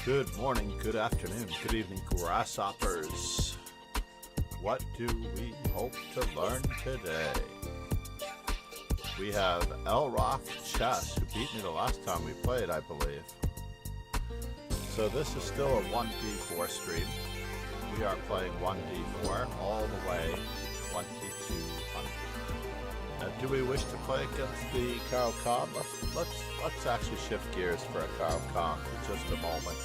Good morning, good afternoon, good evening, grasshoppers. What do we hope to learn today? We have LracChess, who beat me the last time we played, I believe. So this is still a 1d4 stream. We are playing 1d4 all the way 2200. Do we wish to play against the Caro-Kann? Let's actually shift gears for a Caro-Kann for just a moment,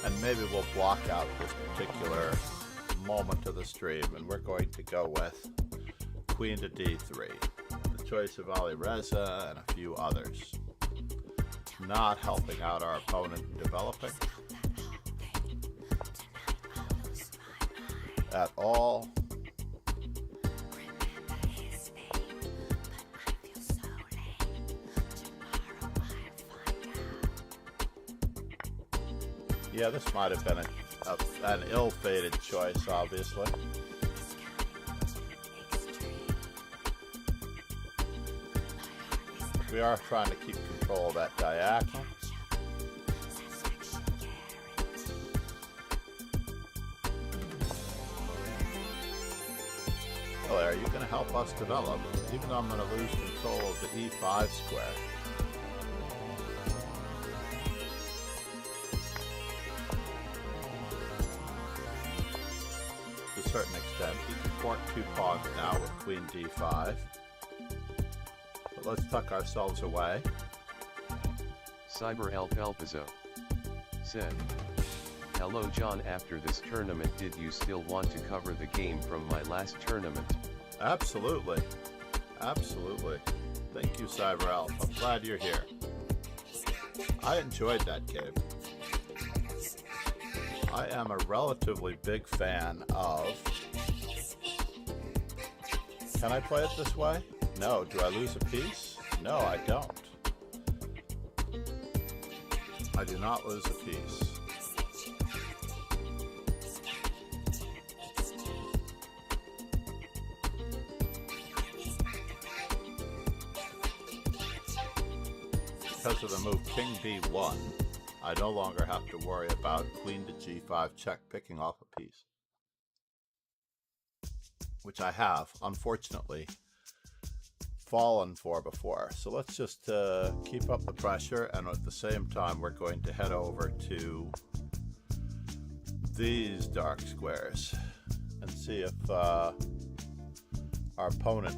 and maybe we'll block out this particular moment of the stream, and we're going to go with Queen to d3, the choice of Alireza and a few others, not helping out our opponent in developing at all. Yeah, this might have been an ill-fated choice, obviously. We are trying to keep control of that diagonal. Well, are you going to help us develop, even though I'm going to lose control of the e5 square? To a certain extent, we can fork two pawns now with Queen d5. But let's tuck ourselves away. Cyber El Pelpizzo said, "Hello John, after this tournament did you still want to cover the game from my last tournament?" Absolutely. Absolutely. Thank you, Cyber Elf. I'm glad you're here. I enjoyed that game. I am a relatively big fan of... Can I play it this way? No. Do I lose a piece? No, I don't. I do not lose a piece. Because of the move King B1, I no longer have to worry about Queen to G5 check picking off a piece, which I have, unfortunately, fallen for before. So let's just keep up the pressure, and at the same time we're going to head over to these dark squares and see if our opponent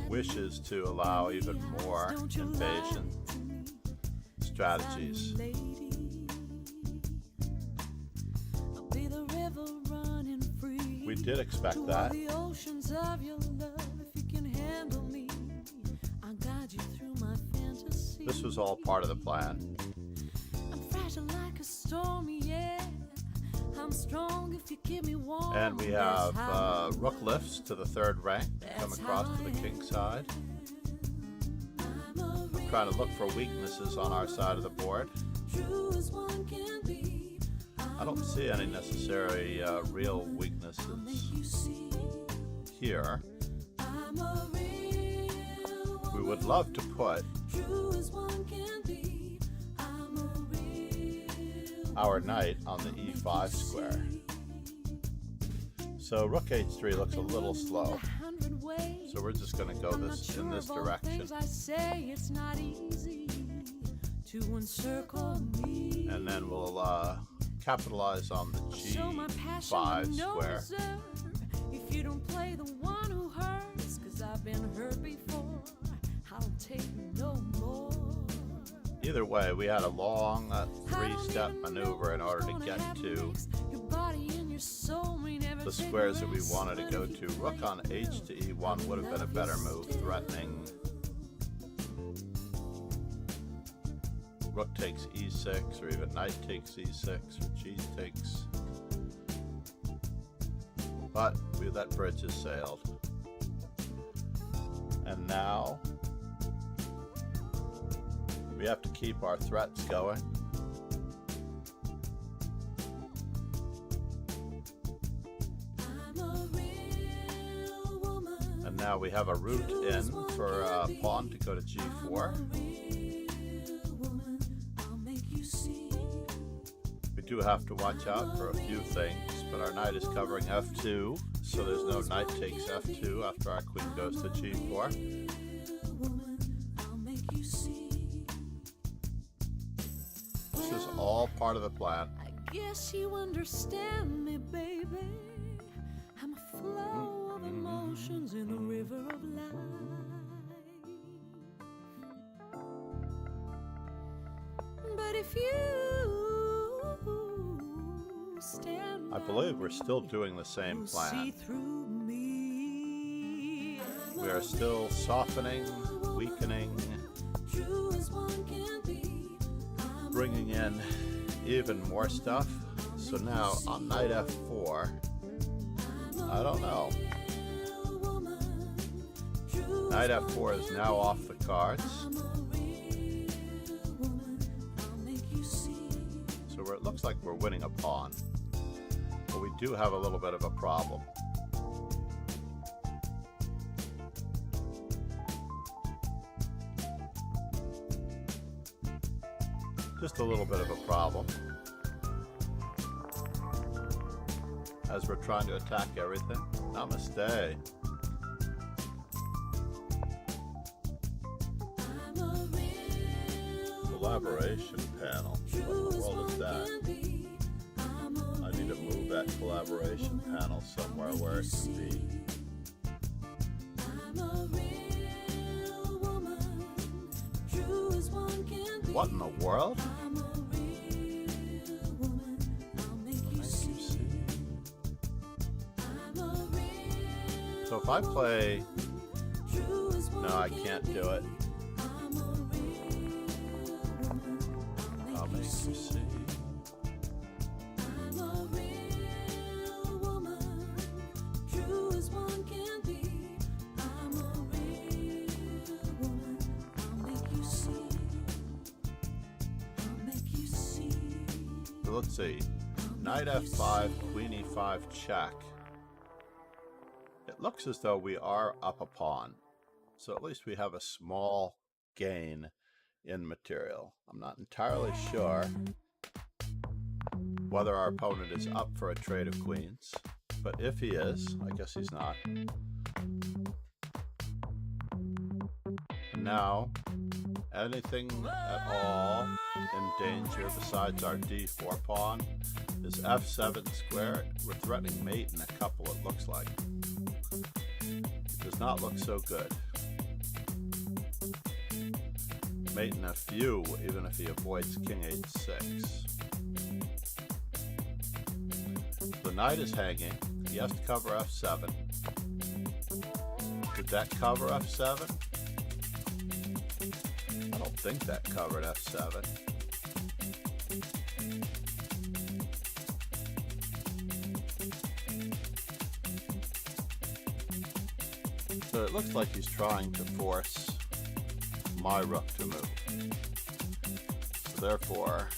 wishes to allow even more invasion strategies. We did expect that. This was all part of the plan. And we have rook lifts to the third rank to come across to the king side. Trying to look for weaknesses on our side of the board. I don't see any necessary real weaknesses here. We would love to put our knight on the e5 square. So rook h3 looks a little slow. So we're just going to go in this direction. And then we'll capitalize on the g5 square. If you don't play the one who hurts, 'cause I've been hurt before, I'll take no more. Either way, we had a long three-step maneuver in order to get to the squares that we wanted to go to. Rook on h to e1 would have been a better move, threatening. Rook takes e6, or even knight takes e6, or g takes. But that bridge has sailed. And now we have to keep our threats going. And now we have a route in for a pawn to go to g4. We do have to watch out for a few things, but our knight is covering f2, so there's no knight takes f2 after our queen goes to g4. This is all part of the plan. I guess you understand me, baby. I'm a flow of emotions in a river of life. But if you stand, I believe we're still doing the same plan. We are still softening, weakening, bringing in even more stuff. So now on knight f4, I don't know. Knight f4 is now off the cards. So it looks like we're winning a pawn. But we do have a little bit of a problem. Just a little bit of a problem. As we're trying to attack everything. Namaste. Collaboration panel. What in the world is that? I need to move that collaboration panel somewhere where it can be. What in the world? So if I play... No, I can't do it. I'll make you see. So let's see. Knight f5, queen e5 check. It looks as though we are up a pawn. So at least we have a small gain in material. I'm not entirely sure whether our opponent is up for a trade of queens, but if he is, I guess he's not. And now, anything at all in danger besides our d4 pawn is f7 square. We're threatening mate in a couple, it looks like. It does not look so good. Mate in a few, even if he avoids king h6. The knight is hanging. He has to cover f7. Did that cover f7? I don't think that covered f7. So it looks like he's trying to force my rook to move. So therefore,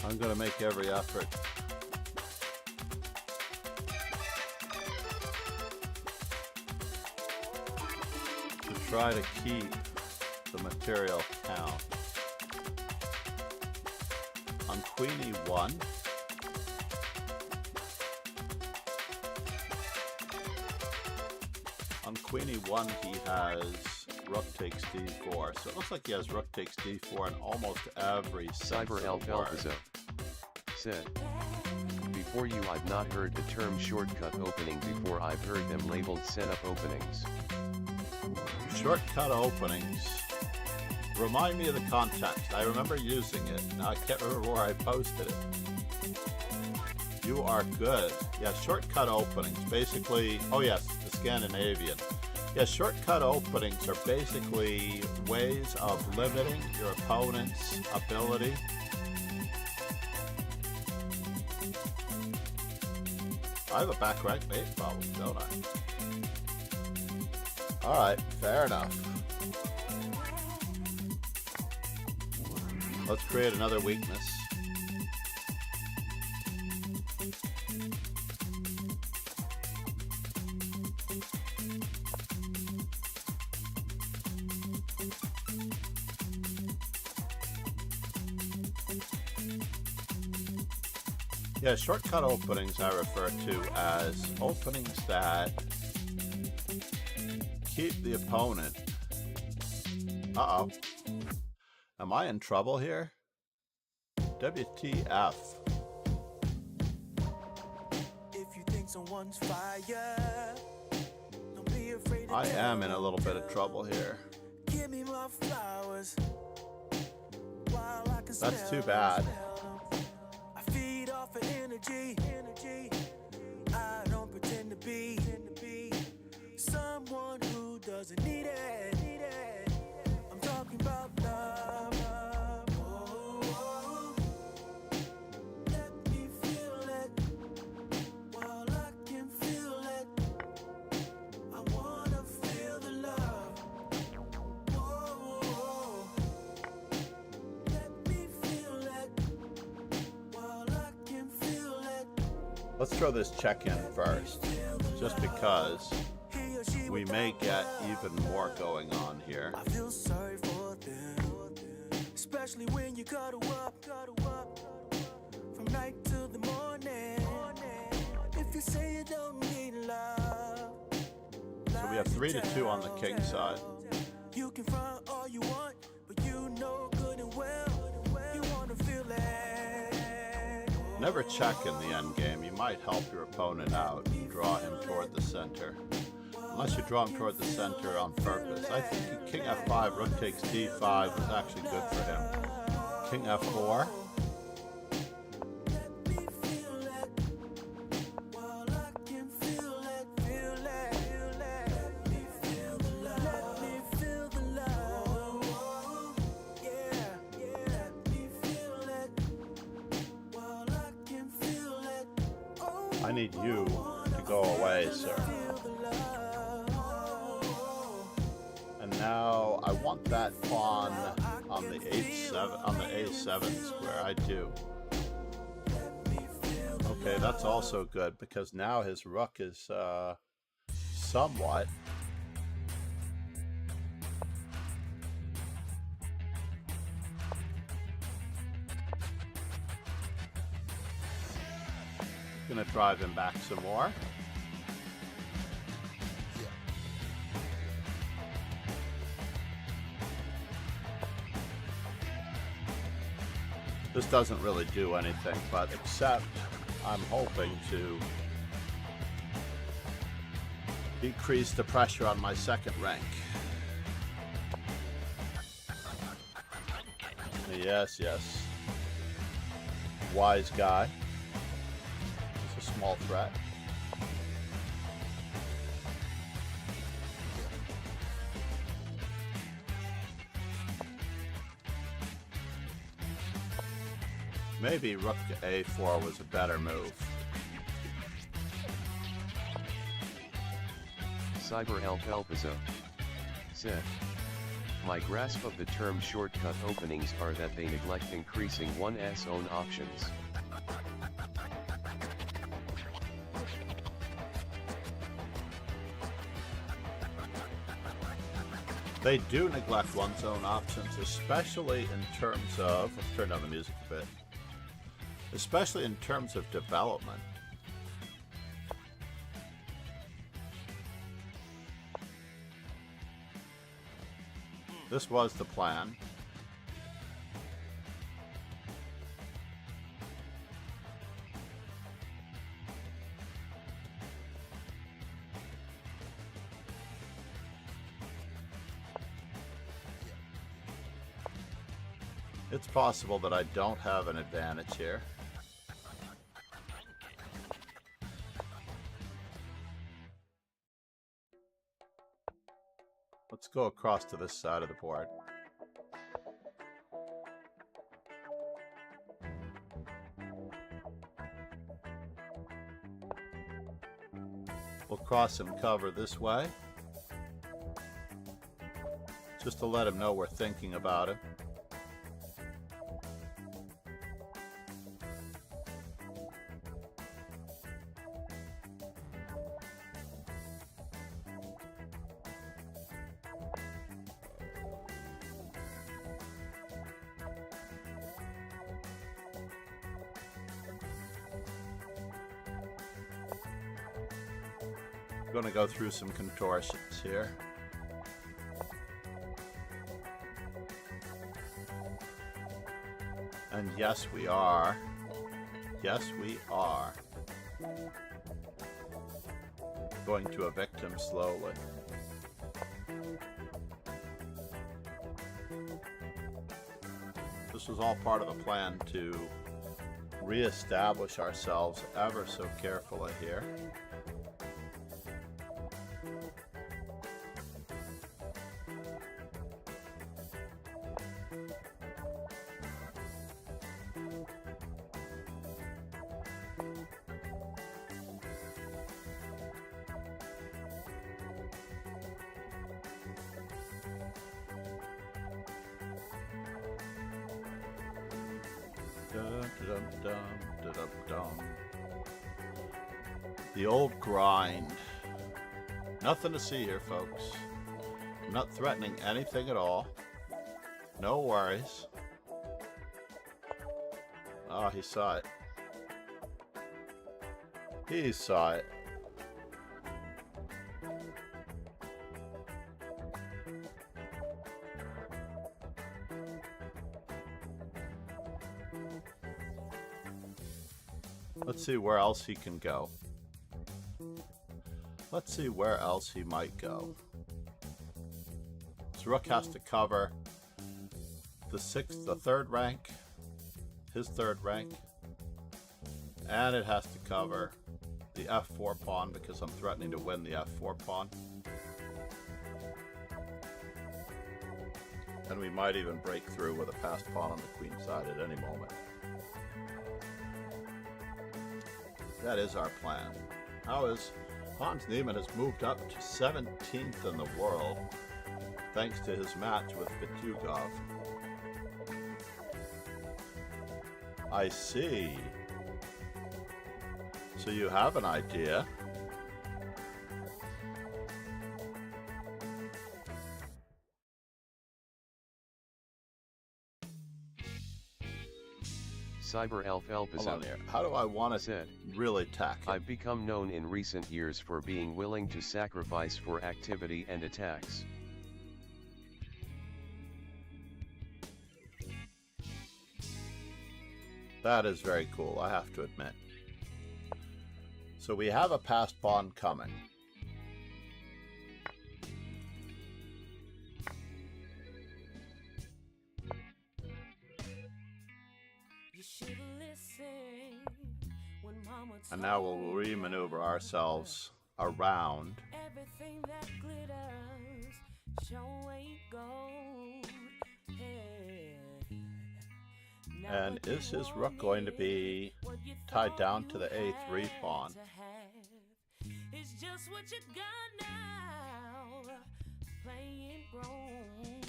I'm going to make every effort to try to keep the the material count. On queen e1, he has rook takes d4. So it looks like he has rook takes d4 in almost every Cyber Alphalpazo said, before you I've not heard the term shortcut opening before. I've heard them labeled setup openings. Shortcut openings. Remind me of the context. I remember using it. Now I can't remember where I posted it. You are good. Yeah, shortcut openings. Basically, oh yes, the Scandinavian. Yeah, shortcut openings are basically ways of limiting your opponent's ability. I have a back rank mate problem, don't I? Alright, fair enough. Let's create another weakness. Yeah, shortcut openings I refer to as openings that keep the opponent. Uh-oh. Am I in trouble here? WTF. If you think someone's fire, don't be afraid to I am in a little bit of trouble here. give me my flowers while I can That's smell too bad. them. I feed off of energy. I don't pretend to be someone who doesn't need it. I'm talking about love. Oh, let me feel it while I can feel it. I wanna feel the love. Oh, let me feel it while I can feel it. Let's throw this check in first, just because we may get even more going on here. I feel sorry for them, especially when you cuddle up from night till the morning. If you say you don't need love, So we have 3-2 on the king side. you can front all you want, but you know good and well you wanna feel it. Never check in the endgame. You might help your opponent out and draw him toward the center. Unless you draw him toward the center on purpose. I think king f5, rook takes d5 was actually good for him. King f4. Let me feel it while I can feel it. Let me feel the love. Let me feel the love. Yeah. Let me feel it while I can feel it. Oh, I need you to go away, sir. feel the love. And now I want that pawn on the a7 square. I do. Okay, that's also good because now his rook is somewhat. Gonna drive him back some more. This doesn't really do anything, but except I'm hoping to decrease the pressure on my second rank. Yes. Wise guy. It's a small threat. Maybe rook to a4 was a better move. Cyber Alphalpazo said, my grasp of the term shortcut openings are that they neglect increasing one's own options. They do neglect one's own options, especially in terms of, let's turn down the music a bit, especially in terms of development. This was the plan. It's possible that I don't have an advantage here. Let's go across to this side of the board. We'll cross some cover this way, just to let him know we're thinking about him. Going to go through some contortions here. And yes, we are. Yes, we are going to evict him slowly. This was all part of a plan to reestablish ourselves ever so carefully here. The old grind. Nothing to see here, folks. I'm not threatening anything at all. No worries. Oh, he saw it. He saw it. Let's see where else he can go. Let's see where else he might go. This rook has to cover the third rank, his third rank, and it has to cover the f4 pawn because I'm threatening to win the f4 pawn. And we might even break through with a passed pawn on the queen side at any moment. That is our plan. How is Hans Niemann has moved up to 17th in the world thanks to his match with Vityugov. I see. So you have an idea. Cyber Elf Hold on Elpazone here. How do I want to said, really tack him? I've become known in recent years for being willing to sacrifice for activity and attacks. That is very cool, I have to admit. So we have a passed pawn coming. And now we'll re-maneuver ourselves around. Everything that glitters sure ain't gold. And is his rook going to be tied down to the a3 pawn? It's just what you got now. Playing wrong.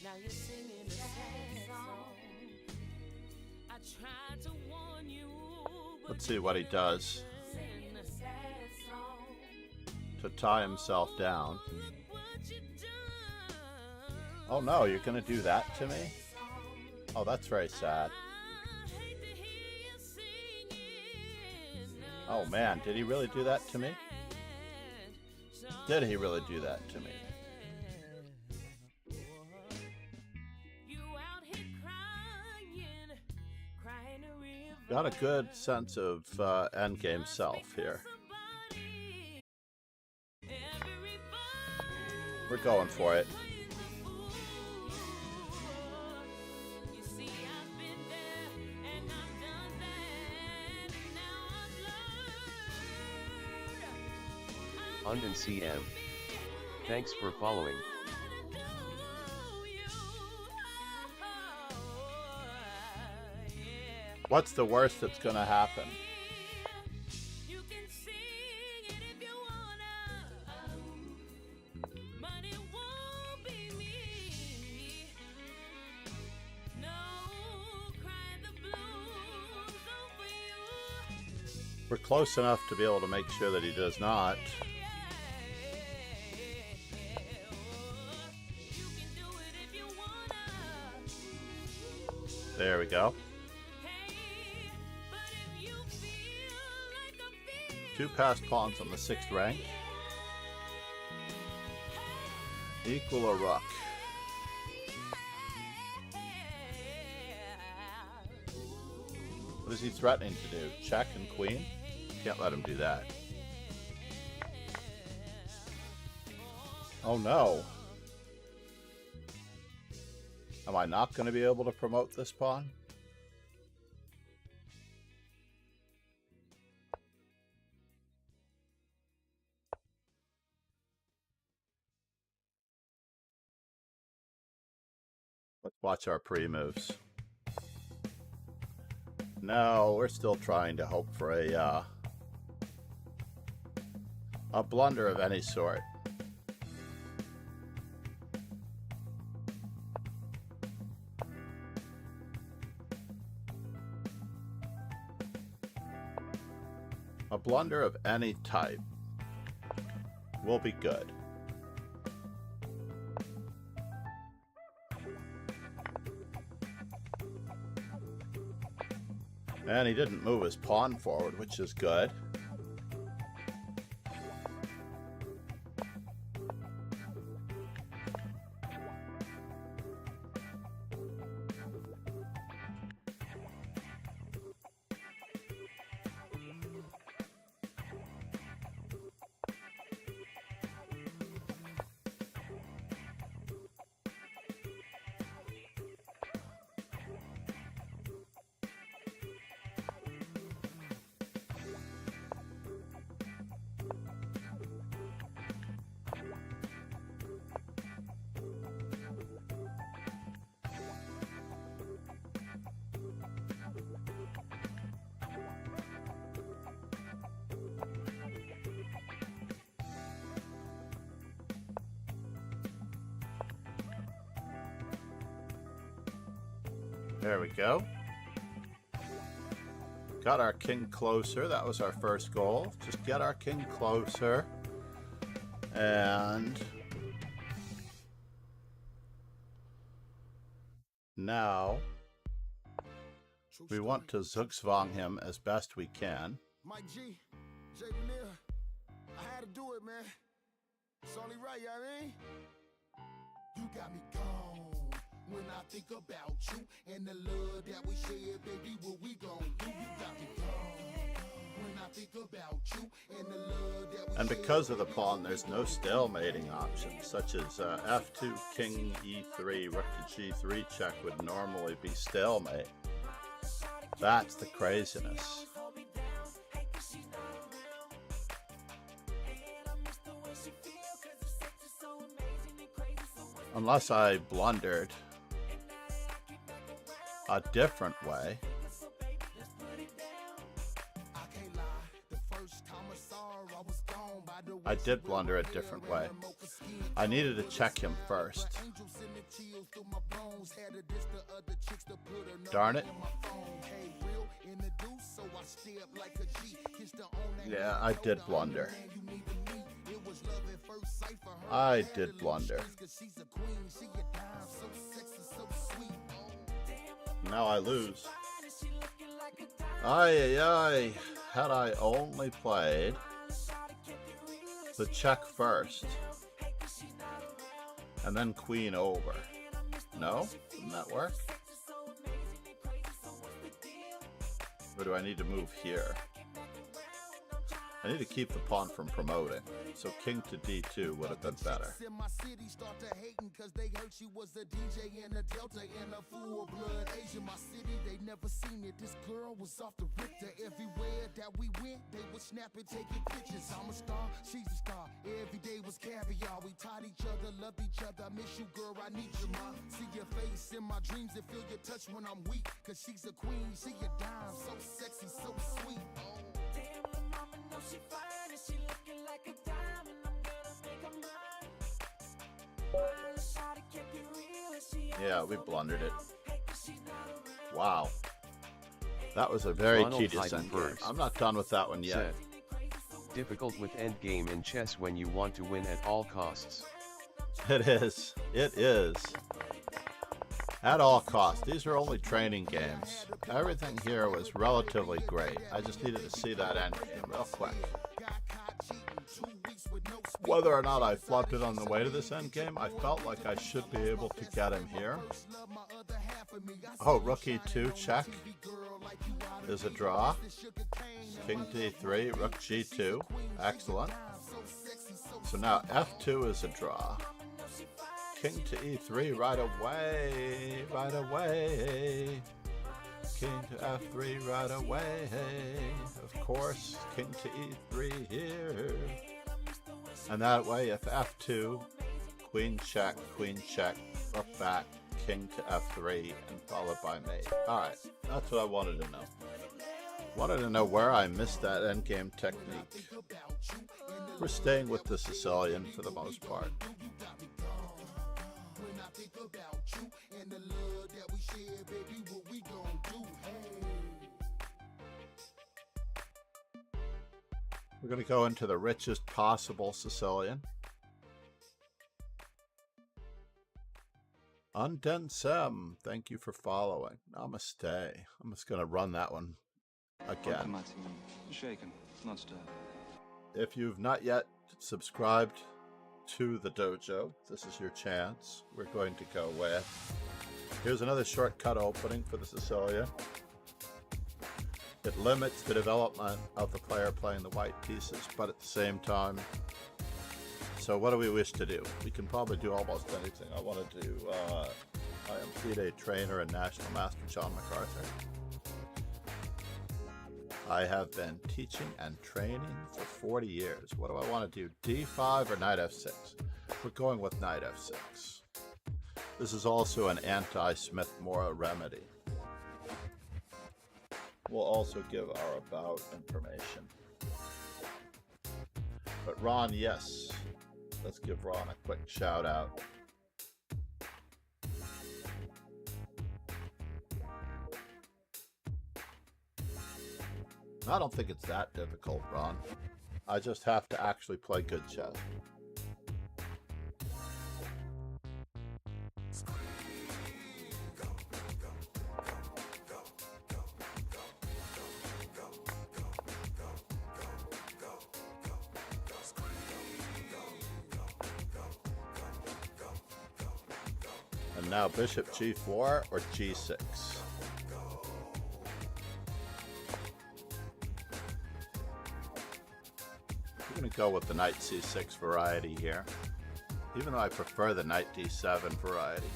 Now you're singing a sad song. I tried to warn you. Let's see what he does to tie himself down. Oh no, you're gonna do that to me? Oh, that's very sad. Oh man, did he really do that to me? Did he really do that to me? Got a good sense of endgame self here. We're going for it. Unden CM. Thanks for following. What's the worst that's gonna happen? We're close enough to be able to make sure that he does not. There we go. 2 passed pawns on the 6th rank. Equal a rook. What is he threatening to do? Check and queen? Can't let him do that. Oh no. Am I not going to be able to promote this pawn? Let's watch our pre-moves. No, we're still trying to hope for a blunder of any sort. A blunder of any type will be good. And he didn't move his pawn forward, which is good. There we go. Got our king closer. That was our first goal. Just get our king closer. And now we want to zugzwang him as best we can. Mike G, J. Vanille, I had to do it, man. It's only right, you know what I mean? You got me gone when I think about you and the love that we share, baby. What we gon' do? You got me gone when I think about you and the love that we And because of the pawn, there's no stalemating options, such as f2, king e3, rook to g3 check would normally be stalemate. That's the craziness. Unless I blundered a different way. I did blunder a different way. I needed to check him first. Darn it. Yeah, I did blunder. I did blunder. Now I lose. Ay, ay, ay. Had I only played the check first and then queen over. No? Didn't that work? Or do I need to move here? I need to keep the pawn from promoting. So king to d2 would have been better. Never seen it. This girl was off the Richter. Everywhere that we went, they would snap and taking pictures. I'm a star, she's a star. Every day was caviar. We taught each other, loved each other. I miss you, girl. I need you, ma. See your face in my dreams and feel your touch when I'm weak. Cause she's a queen, she a dime. So sexy, so sweet. Oh. Damn, the mama knows she fine and she looking like a diamond. I'm gonna make her mine. Yeah, we blundered it. Wow. That was a very tedious endgame. I'm not done with that one yet. Difficult with endgame in chess when you want to win at all costs. It is. It is. At all costs. These are only training games. Everything here was relatively great. I just needed to see that endgame real quick. Whether or not I flubbed it on the way to this endgame, I felt like I should be able to get him here. Oh, rook e2 check is a draw. King d3, rook g2. Excellent. So now f2 is a draw. King to e3 right away, right away. King to f3 right away. Of course, king to e3 here. And that way, if f2, queen check, rook back, king to f3, and followed by mate. Alright, that's what I wanted to know. Wanted to know where I missed that endgame technique. We're staying with the Sicilian for the most part. We're going to go into the richest possible Sicilian. Undensem, thank you for following. Namaste. I'm just going to run that one again. Shaken, not stirred. If you've not yet subscribed to the dojo, this is your chance. We're going to go with... Here's another shortcut opening for the Sicilian. It limits the development of the player playing the white pieces, but at the same time, so what do we wish to do? We can probably do almost anything. I want to do, I am FIDE trainer and National Master John MacArthur. I have been teaching and training for 40 years. What do I want to do? D5 or knight f6? We're going with knight f6. This is also an anti-Smith-Morra remedy. We'll also give our about information. But Ron, yes. Let's give Ron a quick shout out. I don't think it's that difficult, Ron. I just have to actually play good chess. And now bishop g4 or g6. We're going to go with the knight c6 variety here, even though I prefer the knight d7 variety.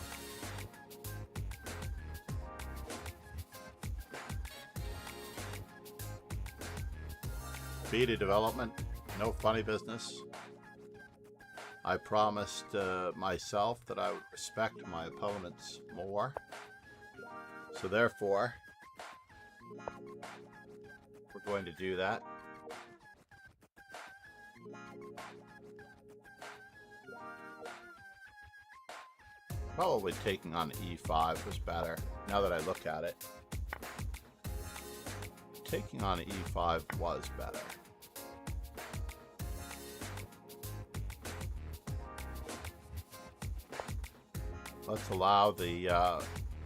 FIDE development, no funny business. I promised myself that I would respect my opponents more. So therefore, we're going to do that. Probably taking on e5 was better, now that I look at it. Taking on e5 was better. Let's allow the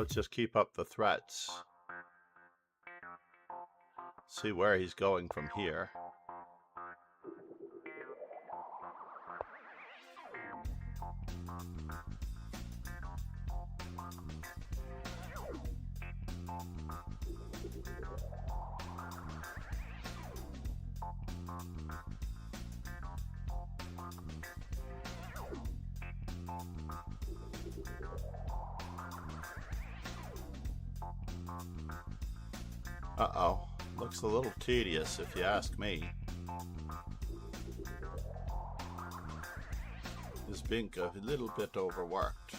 Let's just keep up the threats. See where he's going from here. Uh-oh. Looks a little tedious if you ask me. Is being a little bit overworked.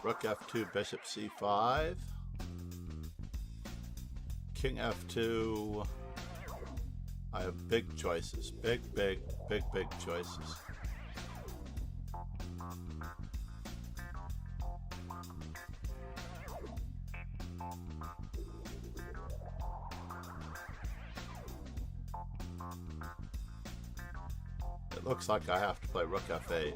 Rook f2, bishop c5. King f2. I have big choices. Big choices. It looks like I have to play rook f8.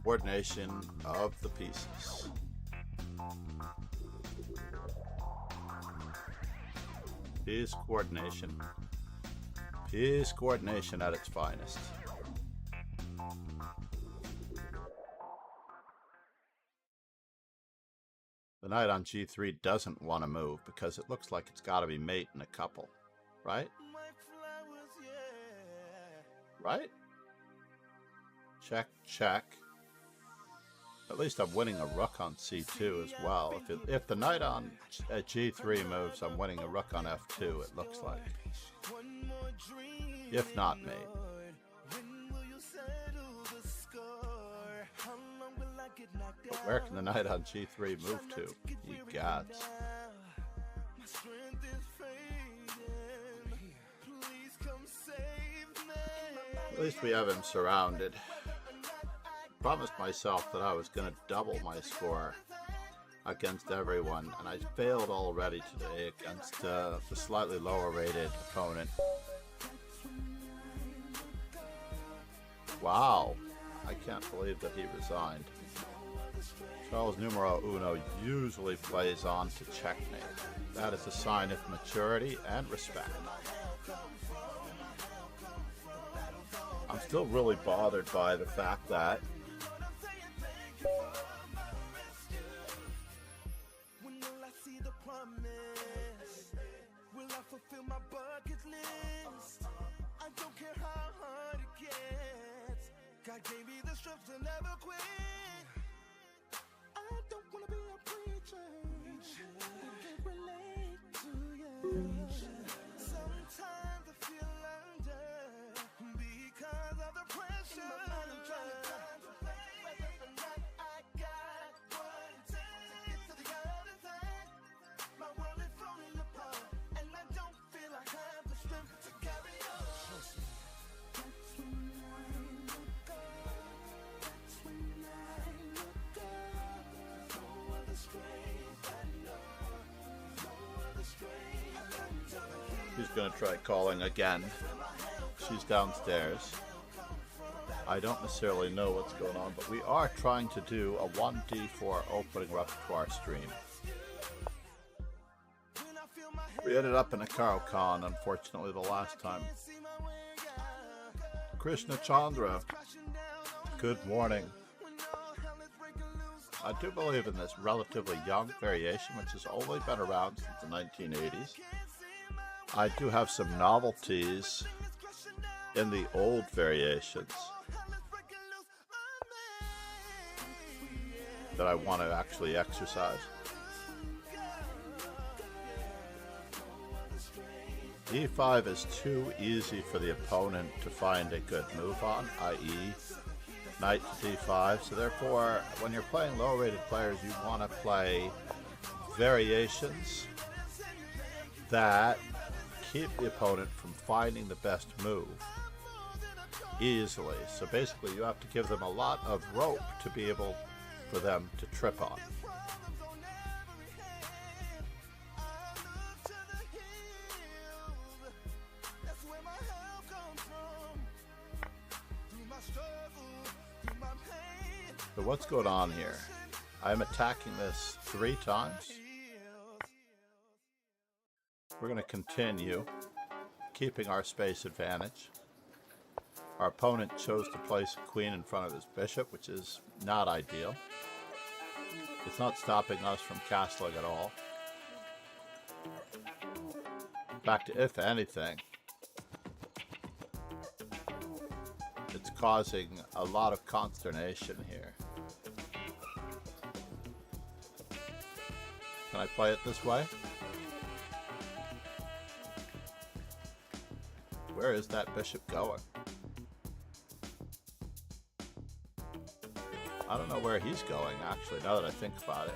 Coordination of the pieces. Piece coordination. Piece coordination at its finest. The knight on g3 doesn't want to move because it looks like it's got to be mate in a couple, right? Right? Check, check. At least I'm winning a rook on c2 as well. If the knight on g3 moves, I'm winning a rook on f2, it looks like. If not mate. But where can the knight on g3 move to? Ye gods. At least we have him surrounded. Promised myself that I was going to double my score against everyone, and I failed already today against the slightly lower rated opponent. Wow, I can't believe that he resigned. Charles numero uno usually plays on to checkmate. That is a sign of maturity and respect. I'm still really bothered by the fact that fulfill my bucket list. I don't care how hard it gets. God gave me the strength to never quit. I don't wanna be a preacher. I can't relate to you. Sometimes I feel under because of the pressure. In my mind I'm trying to contemplate whether or not I got what it takes to get to the other side. My world is falling apart. I don't feel I have the strength to carry on. Trust me. That's when I look up. That's when I look up. No other strength I know. No other strength I know. She's going to try calling again. She's downstairs. I don't necessarily know what's going on, but we are trying to do a 1d4 opening repertoire stream. We ended up in a Caro-Kann, unfortunately, the last time. Krishna Chandra, good morning. I do believe in this relatively young variation, which has only been around since the 1980s. I do have some novelties in the old variations that I want to actually exercise. E5 is too easy for the opponent to find a good move on, i.e. knight to d5. So therefore, when you're playing low-rated players, you want to play variations that keep the opponent from finding the best move easily. So basically, you have to give them a lot of rope to be able for them to trip on. So what's going on here? I'm attacking this 3 times. We're going to continue keeping our space advantage. Our opponent chose to place a queen in front of his bishop, which is not ideal. It's not stopping us from castling at all. In fact, if anything, it's causing a lot of consternation here. Can I play it this way? Where is that bishop going? I don't know where he's going, actually, now that I think about it.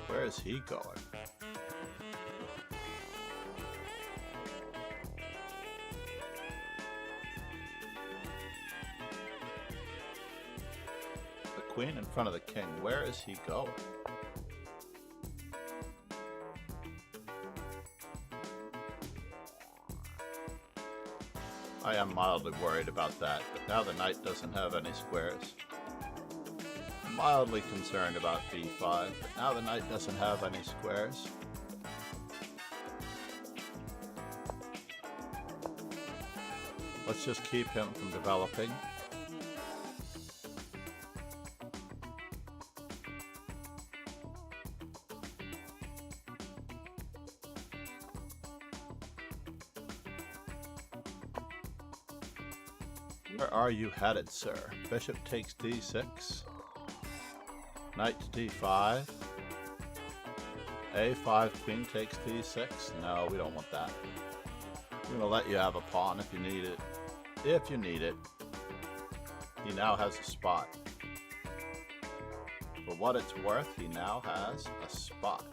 Where is he going? The queen in front of the king, where is he going? I am mildly worried about that, but now the knight doesn't have any squares. I'm mildly concerned about b5, but now the knight doesn't have any squares. Let's just keep him from developing. Where are you headed, sir? Bishop takes d6. Knight to d5. a5, queen takes d6. No, we don't want that. We're going to let you have a pawn if you need it. If you need it. He now has a spot. For what it's worth, he now has a spot.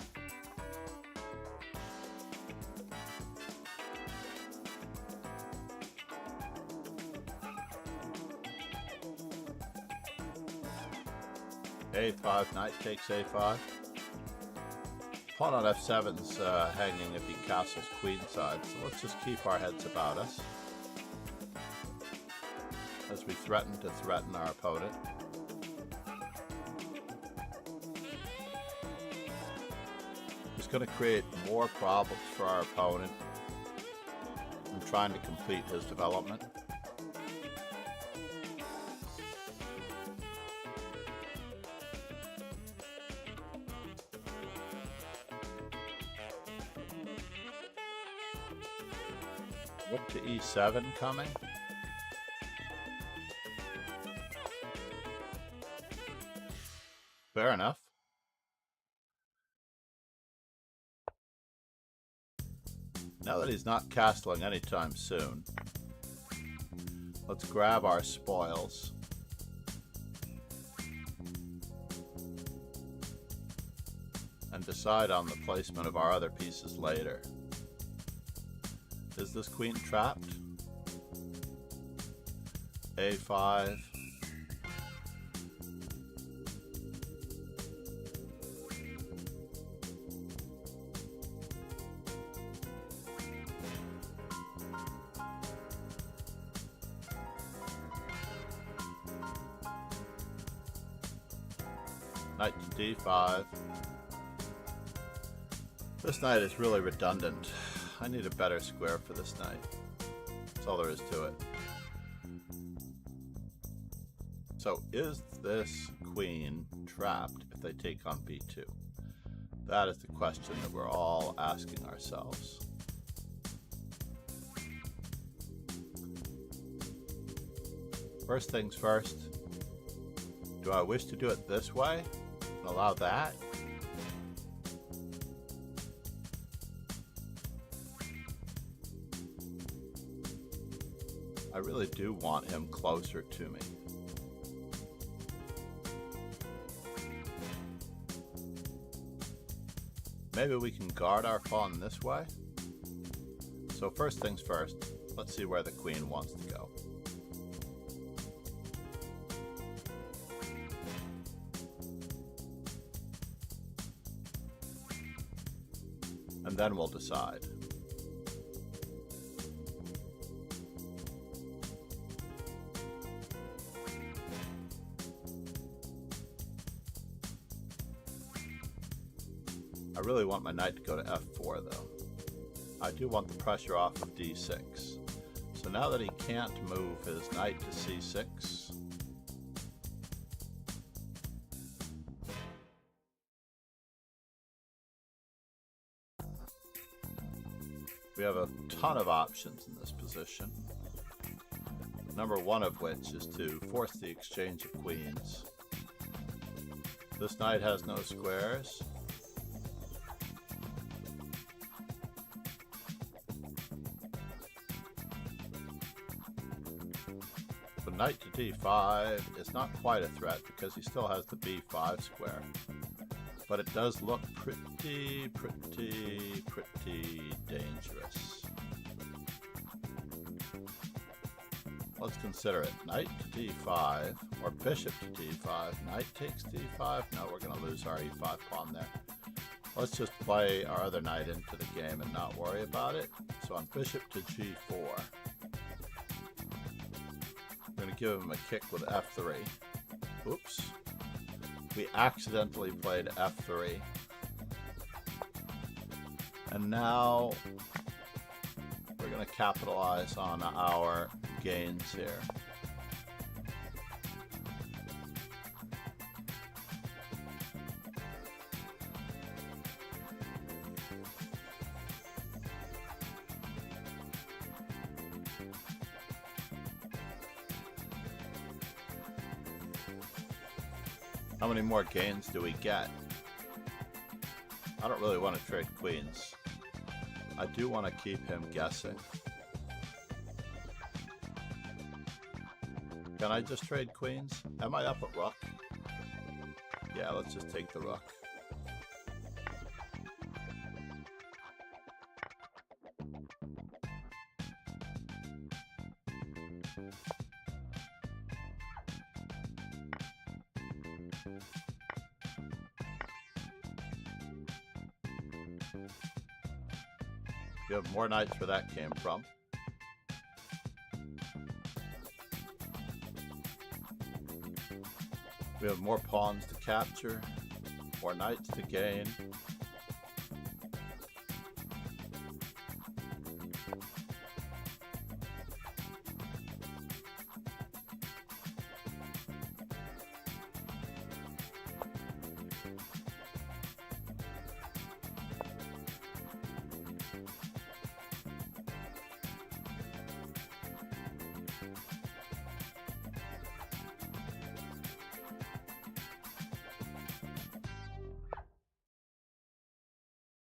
a5, knight takes a5. Pawn on f7's hanging if he castles queenside, so let's just keep our heads about us as we threaten to threaten our opponent. It's going to create more problems for our opponent in trying to complete his development. Rook to e7 coming. Fair enough. Now that he's not castling anytime soon, let's grab our spoils. And decide on the placement of our other pieces later. Is this queen trapped? a5. Knight to d5. This knight is really redundant. I need a better square for this knight. That's all there is to it. So is this queen trapped if they take on b2? That is the question that we're all asking ourselves. First things first, do I wish to do it this way and allow that? I I really do want him closer to me. Maybe we can guard our pawn this way. So first things first, let's see where the queen wants to go. And then we'll decide. I really want my knight to go to f4 though. I do want the pressure off of d6. So now that he can't move his knight to c6, we have a ton of options in this position. Number one of which is to force the exchange of queens. This knight has no squares. But knight to d5 is not quite a threat because he still has the b5 square. But it does look pretty dangerous. Let's consider it. Knight to d5, or bishop to d5. Knight takes d5. No, we're going to lose our e5 pawn there. Let's just play our other knight into the game and not worry about it. So on bishop to g4, I'm going to give him a kick with f3. Oops. We accidentally played f3. And now we're going to capitalize on our gains here. How many more gains do we get? I don't really want to trade queens. I do want to keep him guessing. Can I just trade queens? Am I up at rook? Yeah, let's just take the rook. You have more knights where that came from. We have more pawns to capture, more knights to gain.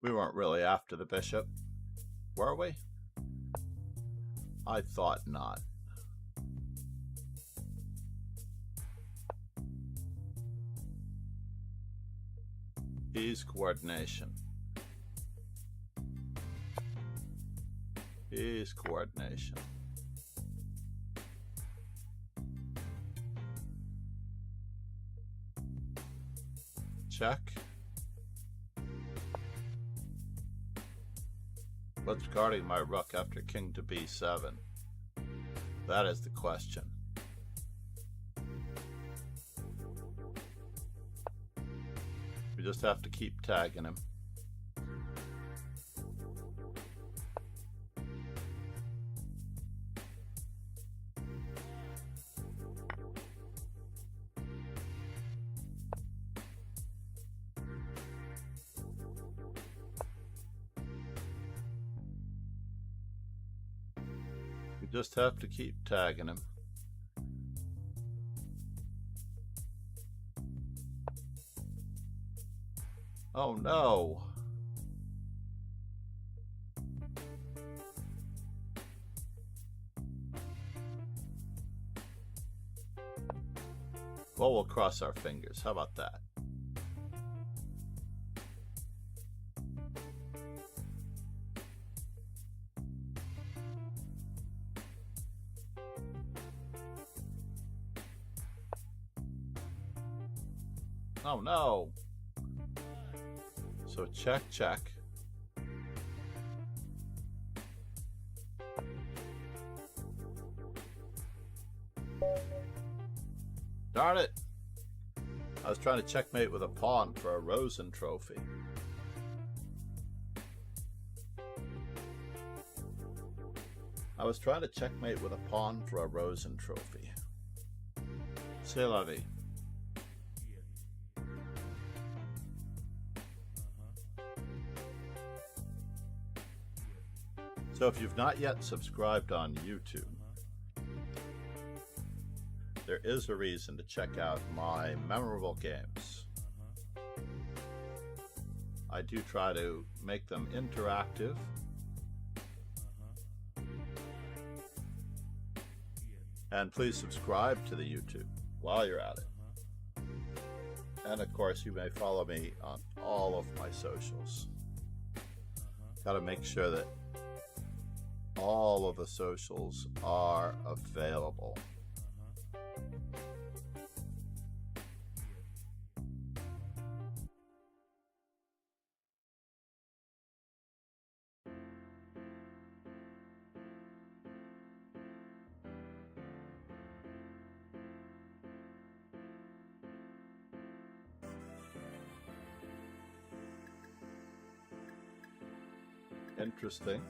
We weren't really after the bishop, were we? I thought not. Ease coordination. Ease coordination. Check. What's guarding my rook after king to b7? That is the question. We just have to keep tagging him. Just have to keep tagging him. Oh no! Well, we'll cross our fingers. How about that? Oh no. So check, check. Darn it. I was trying to checkmate with a pawn for a Rosen trophy. C'est la vie. So if you've not yet subscribed on YouTube, there is a reason to check out my memorable games. I do try to make them interactive. And please subscribe to the YouTube while you're at it. And of course, you may follow me on all of my socials. Got to make sure that all of the socials are available. Interesting.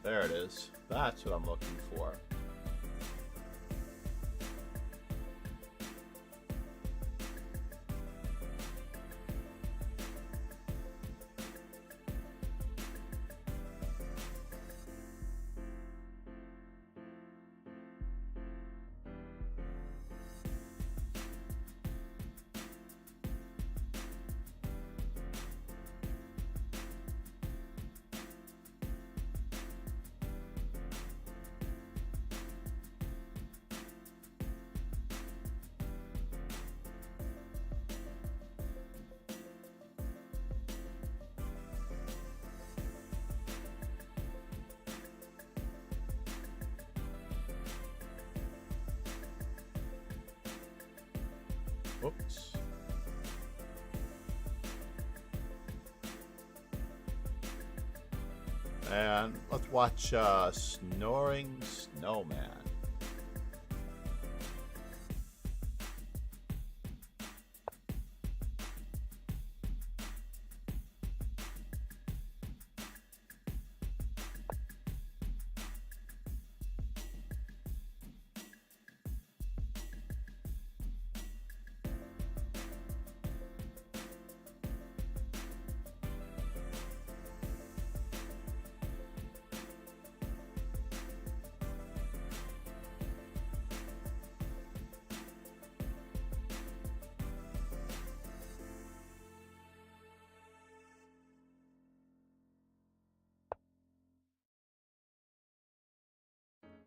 There it is. That's what I'm looking for. Whoops. And let's watch Snoring Snowman.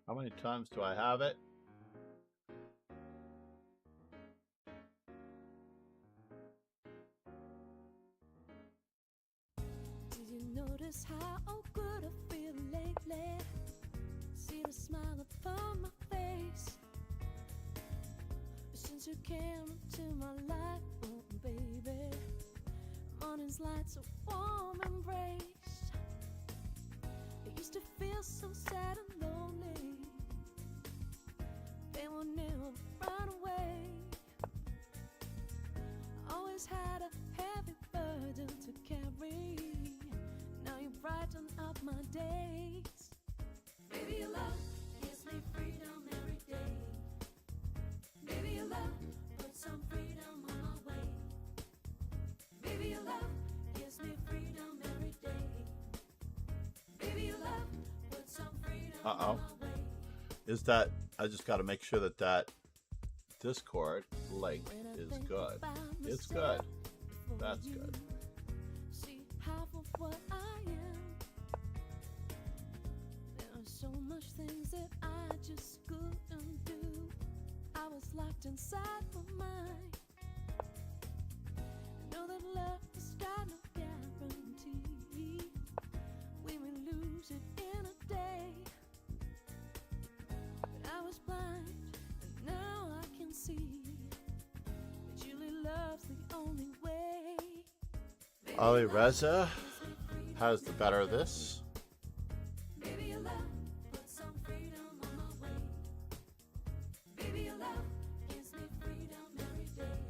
How many times do I have it? Did you notice how good I feel lately? See the smile upon my face since you came into my life, oh baby. Morning's lights a warm embrace. It used to feel so sad and lonely. They will never run away. Always had a heavy burden to carry. Now you brighten up my days. Baby, your love gives me freedom every day. Baby, your love puts some freedom on my way. Baby, your love gives me freedom every day. Baby, your love puts some freedom on my way. Is that, I just got to make sure that that Discord link is good. It's good. That's good. See half of what I am. There are so much things that I just couldn't do. I was locked inside my mind. I know that love has got no guarantee. We may lose it in a day. But I was blind, and now I can see that Julie love's the only way. Ali Reza has the better of this. Baby, your love put some freedom on my way. Baby, your love gives me freedom every day.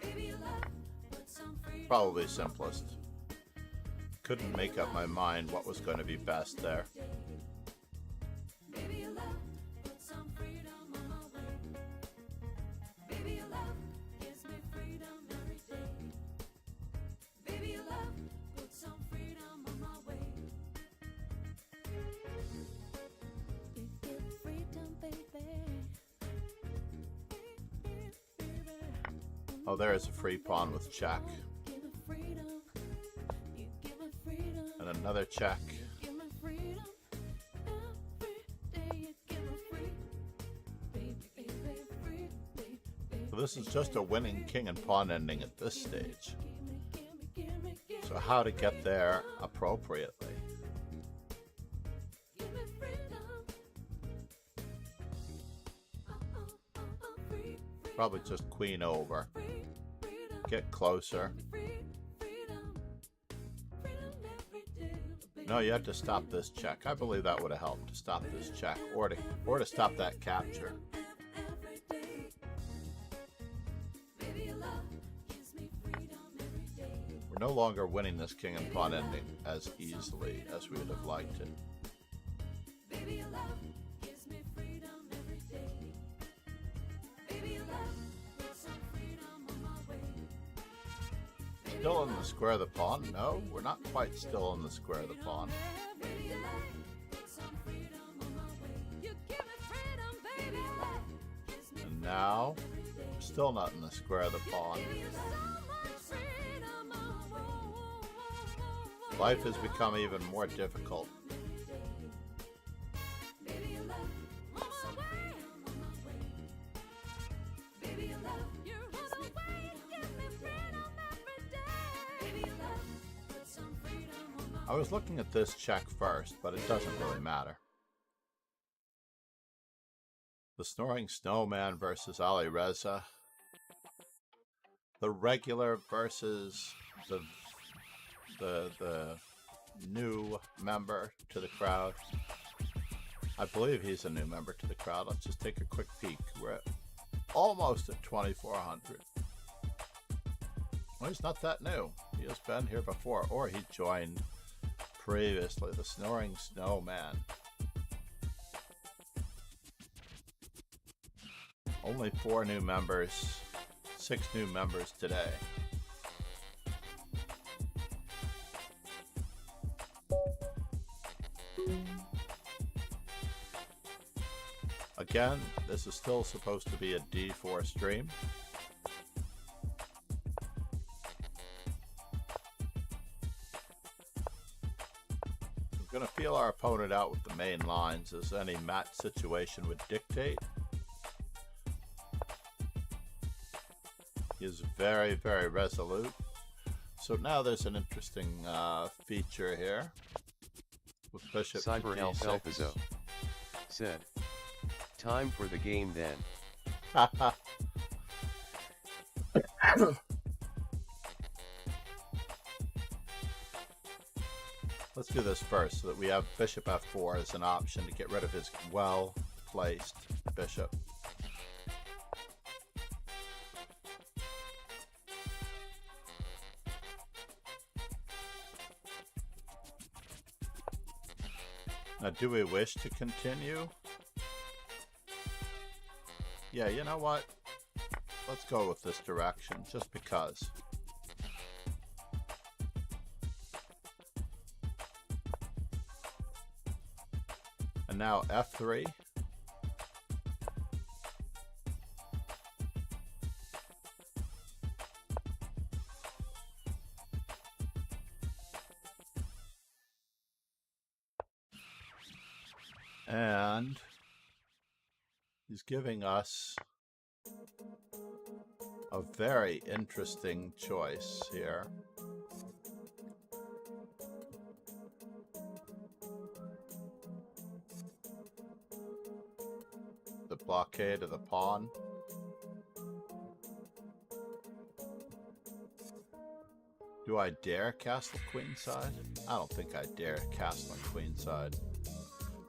Baby, your love put some freedom. Probably simplest. Couldn't make up my mind what was going to be best there. Baby, your love put some freedom on my way. Baby, your love gives me freedom every day. Baby, your love put some freedom on my way. You give freedom, baby. Oh, there is a free pawn with check. Give me freedom. You give me freedom. And another check. Give me freedom. Every day you give me free. Baby, free. Baby, So this is just a winning king and pawn ending at this stage. So how to get there appropriately? Give me freedom. Free, Probably just queen over. freedom, Get closer. freedom every day. No, you have to stop this check. I believe that would have helped to stop this check, or to stop that capture. Every day. Baby, your love gives me freedom every day. We're no longer winning this king and pawn ending as easily as we would have liked it. Baby, your love gives me freedom every day. Baby, your love puts some freedom on my way. Still in the square of the pawn? No, we're not quite still in the square of the pawn. Baby, your love puts some freedom on my way. You give me freedom, baby. Your love gives me And now, we're still not in the square of the pawn. so much freedom. Life has become even more difficult. Baby, your love puts some freedom on my way. Baby, your love, you're on the way. Give me freedom every day. Baby, your love puts some freedom on my way. I was looking at this check first, but it doesn't really matter. The Snoring Snowman versus Ali Reza. The regular versus the new member to the crowd. I believe he's a new member to the crowd. Let's just take a quick peek. We're at almost at 2,400. Well, he's not that new. He has been here before, or he joined previously. The Snoring Snowman. Only 4 new members, 6 new members today. Again, this is still supposed to be a D4 stream. We're going to feel our opponent out with the main lines as any match situation would dictate. He is very, very resolute. So now there's an interesting feature here with Bishop to Cyber Elf D6. Elphazo said, "Time for the game then." Let's do this first so that we have Bishop F4 as an option to get rid of his well-placed bishop. Now, do we wish to continue? Yeah, you know what? Let's go with this direction, just because. And now F3. And he's giving us a very interesting choice here. The blockade of the pawn. Do I dare castle queenside? I don't think I dare castle on queenside.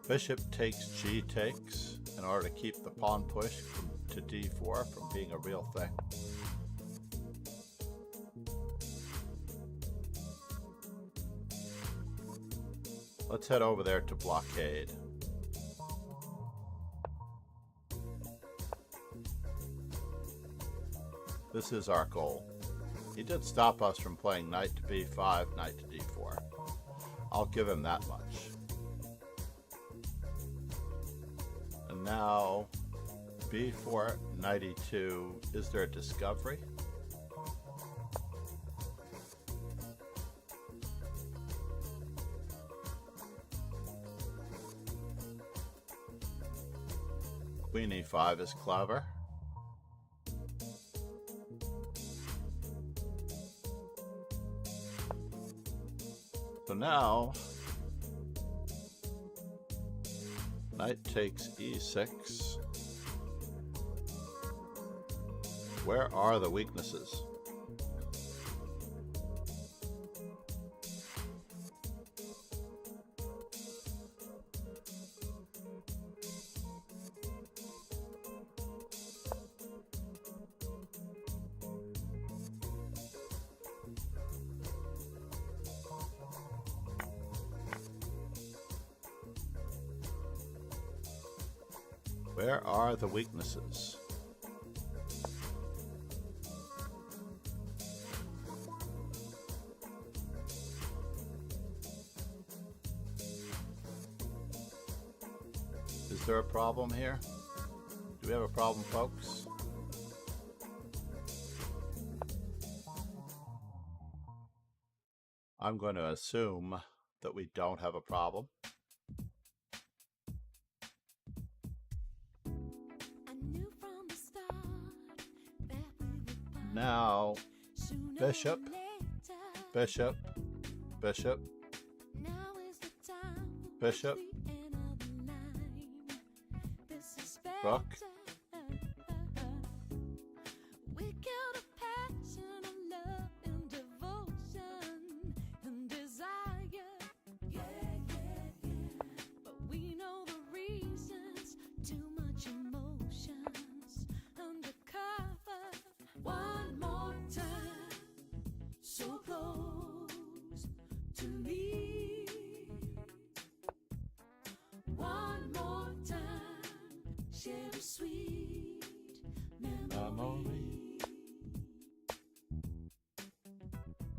Bishop takes g takes in order to keep the pawn push to d4 from being a real thing. Let's head over there to blockade. This is our goal. He did stop us from playing knight to b5, knight to d4. I'll give him that much. And now b4, knight e2. Is there a discovery? Queen e5 is clever. So now, knight takes e6. Where are the weaknesses? Where are the weaknesses? Is there a problem here? Do we have a problem, folks? I'm going to assume that we don't have a problem. Now, bishop, bishop, bishop, bishop, rook,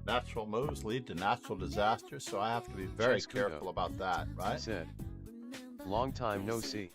Natural moves lead to natural disasters, so I have to be very careful about that, right? Said. Long time no see.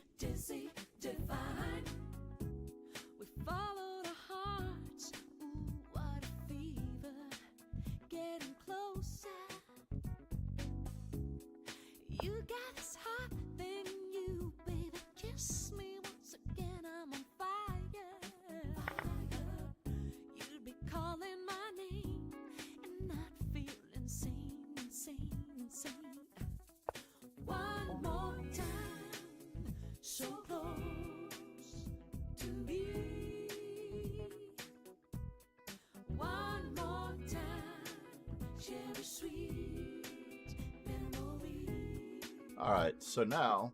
Alright, so now,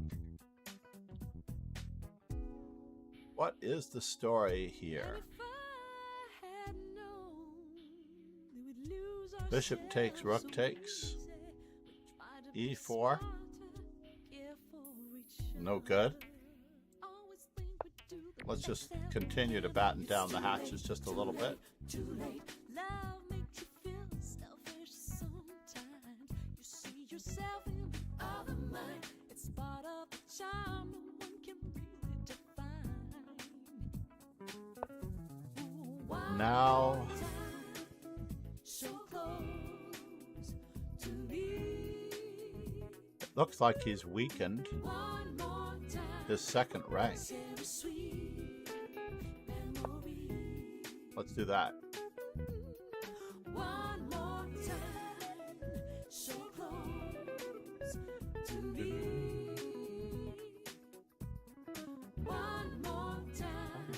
what is the story here? Bishop takes, rook takes, e4, no good. Let's just continue to batten down the hatches just a little bit. Now, it looks like he's weakened. his second rank. Let's do that. One more time, so close to me. One more time,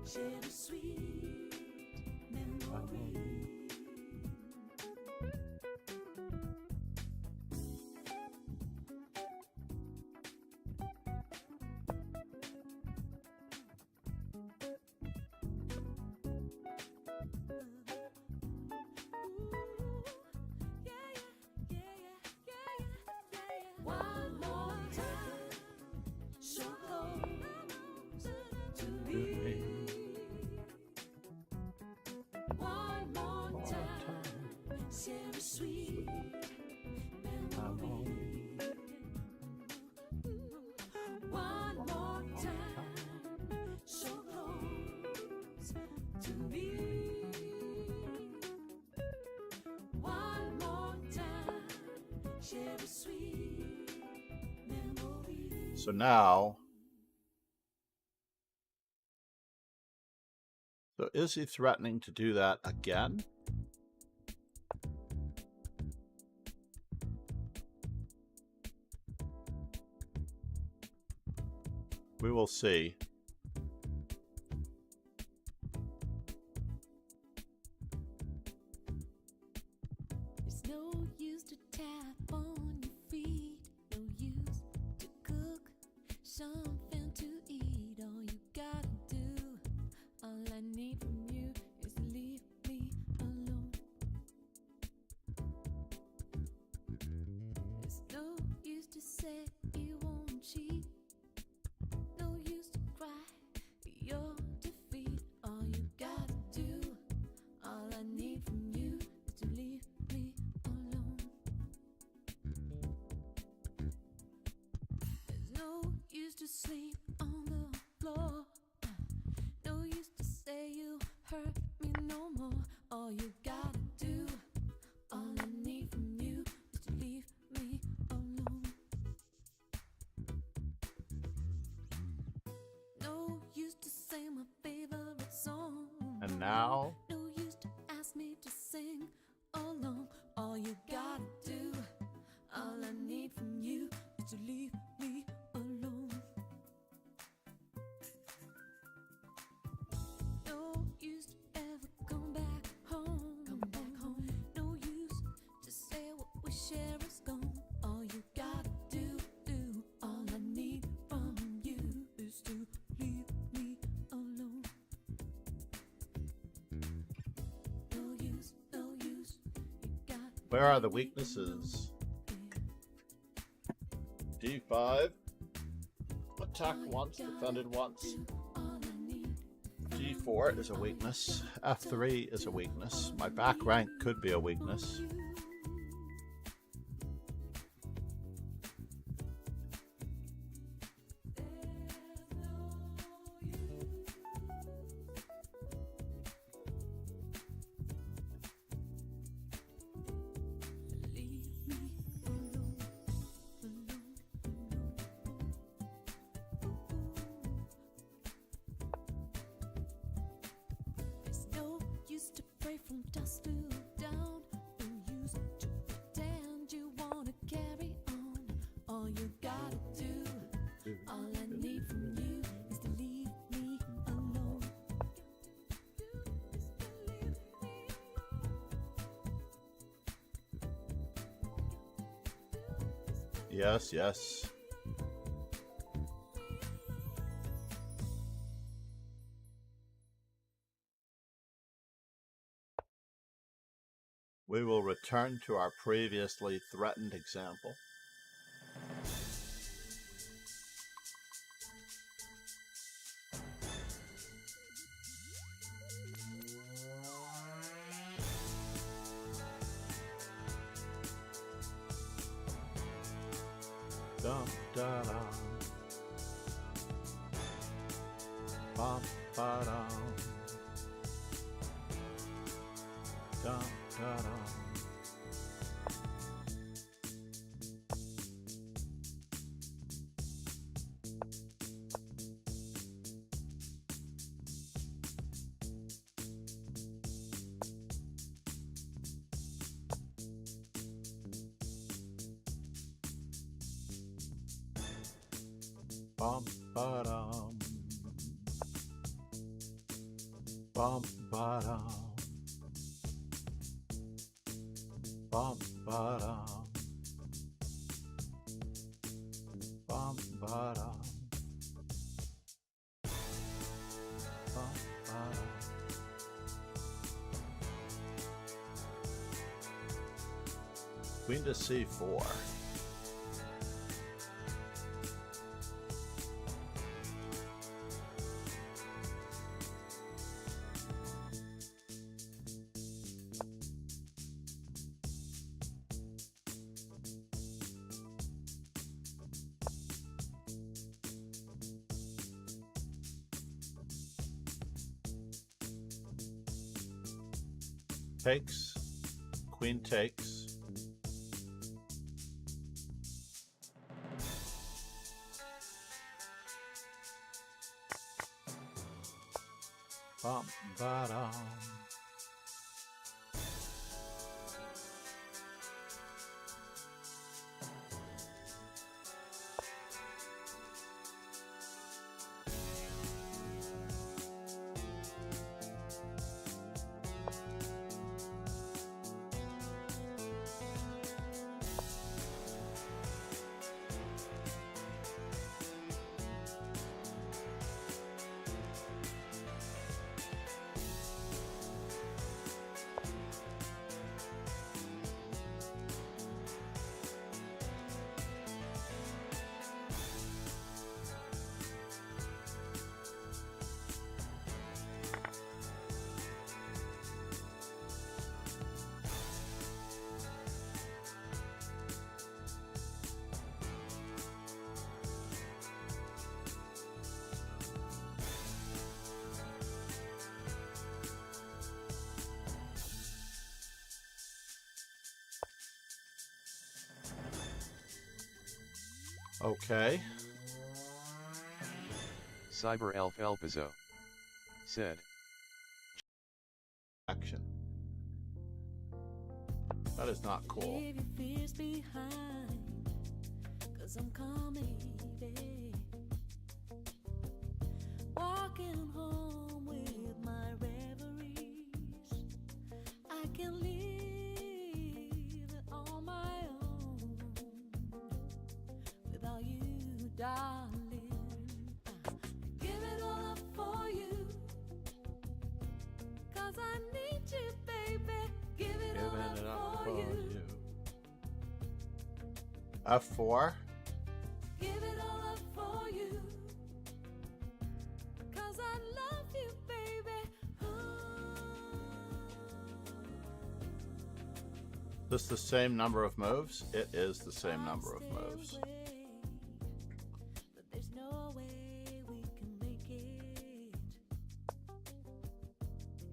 share a sweet memory. One more time, so close to me. One more time, share a sweet memory. One more time, so close to me. One more time, share a sweet memory. So now, so is he threatening to do that again? We will see. There's no use to tap on your feet, no use to cook something to eat. All you gotta do, all I need from you is to leave me alone. There's no use to say you won't cheat, no use to cry your defeat. All you gotta do, all I need from you is to leave me alone. There's no use to sleep on the floor, no use to say you hurt me no more. All you gotta do, all I need from you is to leave me alone. No use to say my favorite song. And now, No use to ask me to sing along. All you gotta do, all I need from you is to leave me alone. No use to ever come back home. No use to say what we share is gone. All you gotta do, all I need from you is to leave me alone. No use, you got where are the weaknesses? D5. Attack once, defended once. all I need. G4 is a weakness. F3 is a weakness. My back rank could be a weakness. Leave me alone, There's no use to pray from dusk to dawn. No use to pretend you wanna carry on. All you gotta do, all I need from you is to leave me alone. Yes, yes. We will return to our previously threatened example. Dum da dum. Bum ba dum. Dum da dum. Bum ba-dum. Bum ba-dum. Bum ba-dum. Bum ba-dum. Bum ba-dum. Queen to c4. Takes, queen takes. Bum ba-dum. Okay. Cyber Elf Elpizzo said. Action. That is not cool. Leave your fears behind, 'cause I'm coming, baby. Walking home with my reveries. I can live it on my own without you, darling. Give it all up for you, 'cause I need you, baby. Give it all Giving it up up for for you. you. F4. Give it all up for you, 'cause I love you, baby. This the same number of moves? It is the same number of moves. But there's no way we can make it.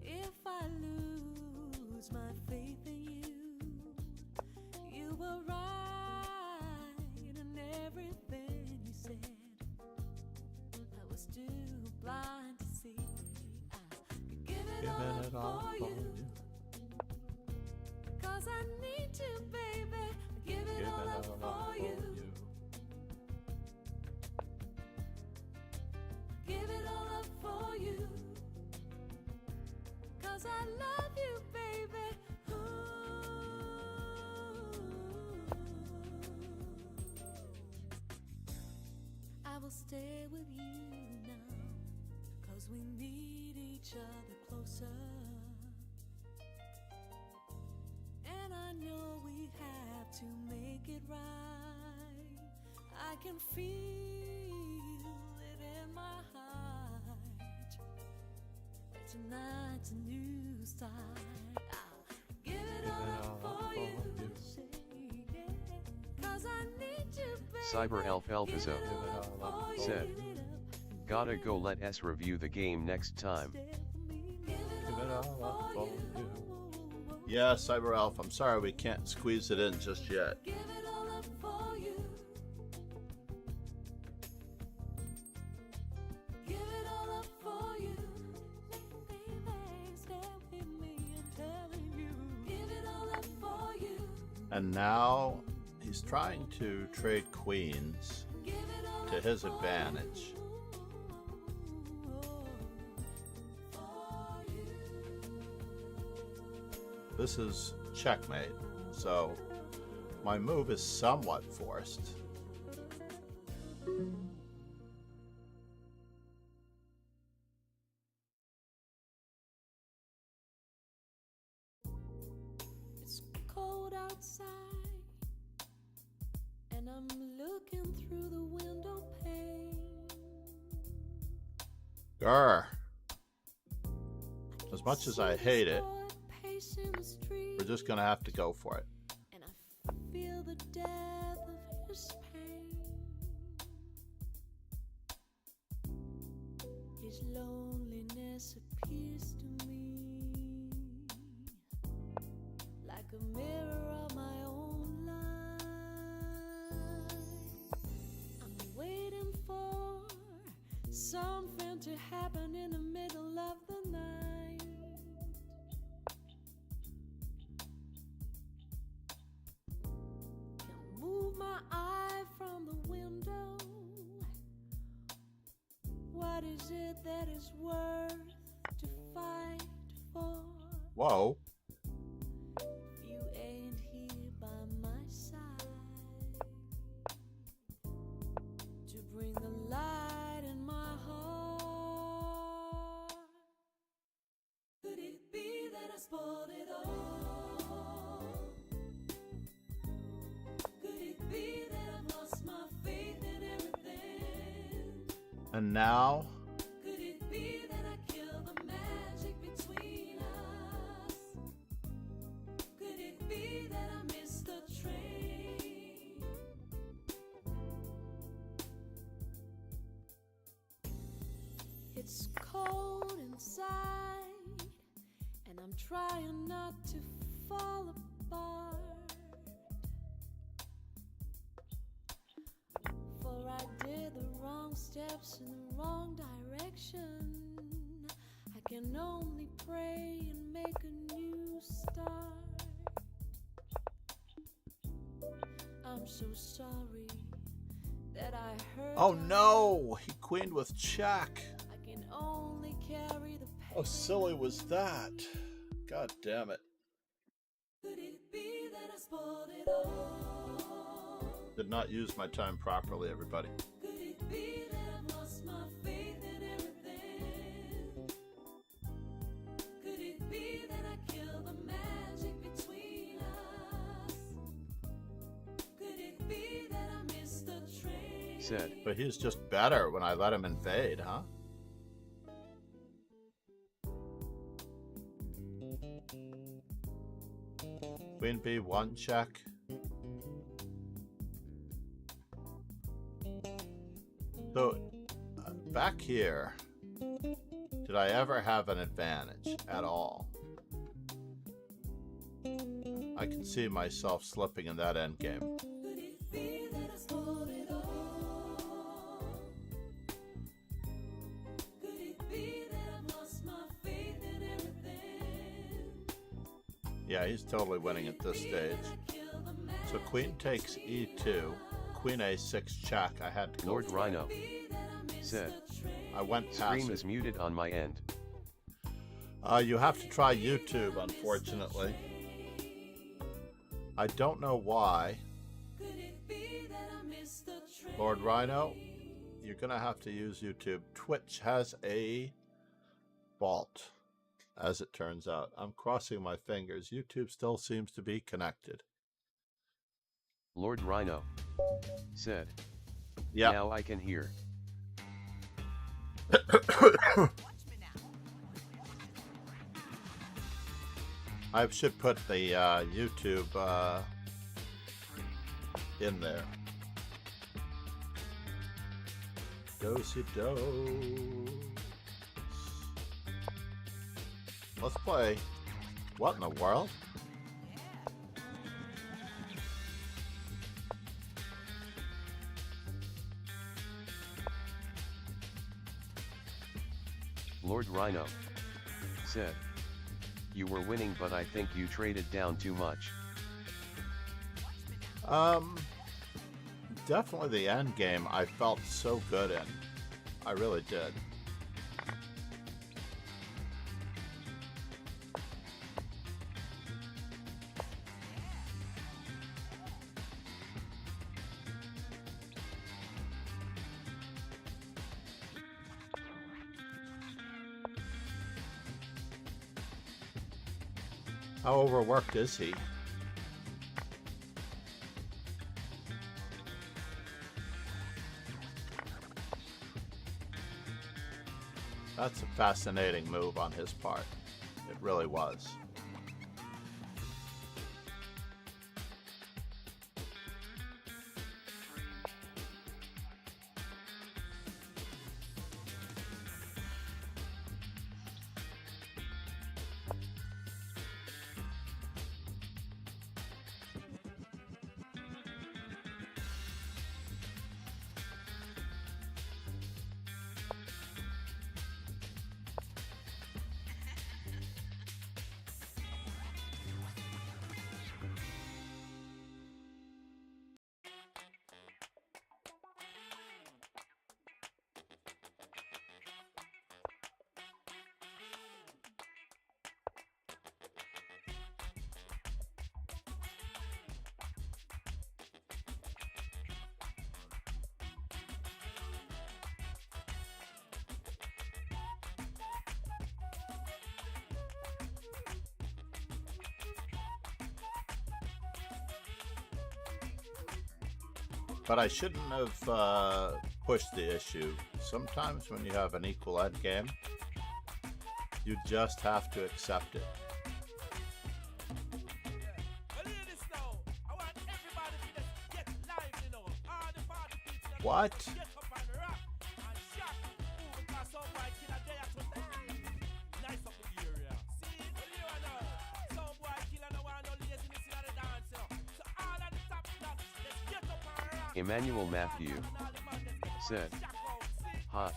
If I lose my faith in you, you were right in everything you said. I was too blind to see. I could give it all Giving it up all for for you, you. 'cause I need you, baby. Give it Giving all it up all for for you. you. Give it all up for you, 'cause I love you, baby. I will stay with you now, 'cause we need each other closer. And I know we have to make it right. I can feel it in my heart. That tonight's a new start. I'll give it all up for you, 'cause I need you, baby. Cyber Elf Elpizzo Give it all up for you. said. Gotta go, let us review the game next time. Give it Give it all up for you. you. Yeah, Cyber Elf, I'm sorry we can't squeeze it in just yet. Give it all up for you. Give it all up for you. Baby, stay with me, I'm telling you. Give it all up for you. And now he's trying to trade queens. Give it all to his advantage. This is checkmate, so my move is somewhat forced. It's cold outside, and I'm looking through the window pane. Grr. As much as I hate it, we're just gonna have to go for it. And I feel the death of his pain. His loneliness appears to me like a mirror of my own life. I'm waiting for something to happen in the middle of the night. My eye from the window. What is it that is worth to fight for? Whoa. If you ain't here by my side to bring the light in my heart. Could it be that I spoiled it all? Be that I've lost my faith in everything. And now, Could it be that I killed the magic between us? Could it be that I missed the train? It's cold inside, and I'm trying not to fall apart. For I did the wrong steps in the wrong direction. I can only pray and make a new start. I'm so sorry that I hurt. oh no, he queened with check. I can only carry the pain. How silly was that? God damn it. Could it be that I spoiled it all? Did not use my time properly, everybody. Could it be that I've lost my faith in everything? Could it be that I killed the magic between us? Could it be that I missed the train? Said. But he's just better when I let him invade, huh? Queen B1 check. So, back here, did I ever have an advantage at all? I can see myself slipping in that endgame. Could it be that I spoiled it all? Could it be that I've lost my faith in everything? Yeah, he's totally winning at this stage. So queen takes e2, queen a6 check. I had to go Lord for Rhino. it. Said. I went Stream past is muted on my end. You have to try YouTube, unfortunately. I don't know why. Lord Rhino, you're going to have to use YouTube. Twitch has a fault, as it turns out. I'm crossing my fingers. YouTube still seems to be connected. Lord Rhino. Said. Yeah. Now I can hear. I should put the YouTube in there. Do-si-do. Let's play. What in the world? Lord Rhino. Said. You were winning, but I think you traded down too much. definitely the end game I felt so good in. I really did. How overworked is he? That's a fascinating move on his part. It really was. But I shouldn't have pushed the issue. Sometimes when you have an equal end game, you just have to accept it. What? Emmanuel Matthew said, "Hot."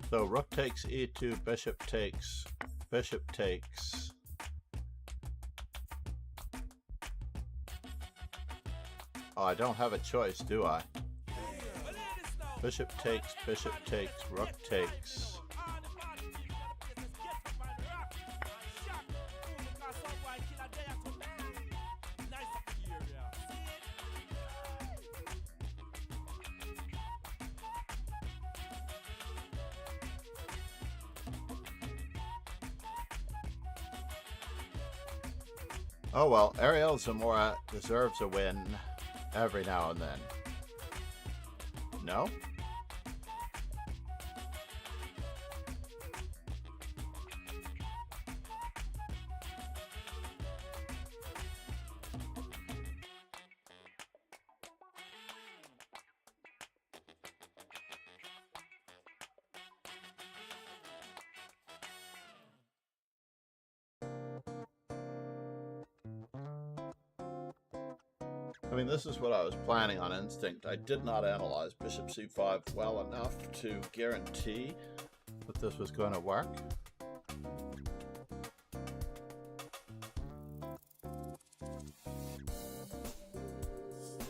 So rook takes e2, bishop takes, bishop takes. Oh, I don't have a choice, do I? Bishop takes, rook takes. Oh well, Ariel Zamora deserves a win every now and then. No? I mean, this is what I was planning on instinct. I did not analyze bishop c5 well enough to guarantee that this was going to work.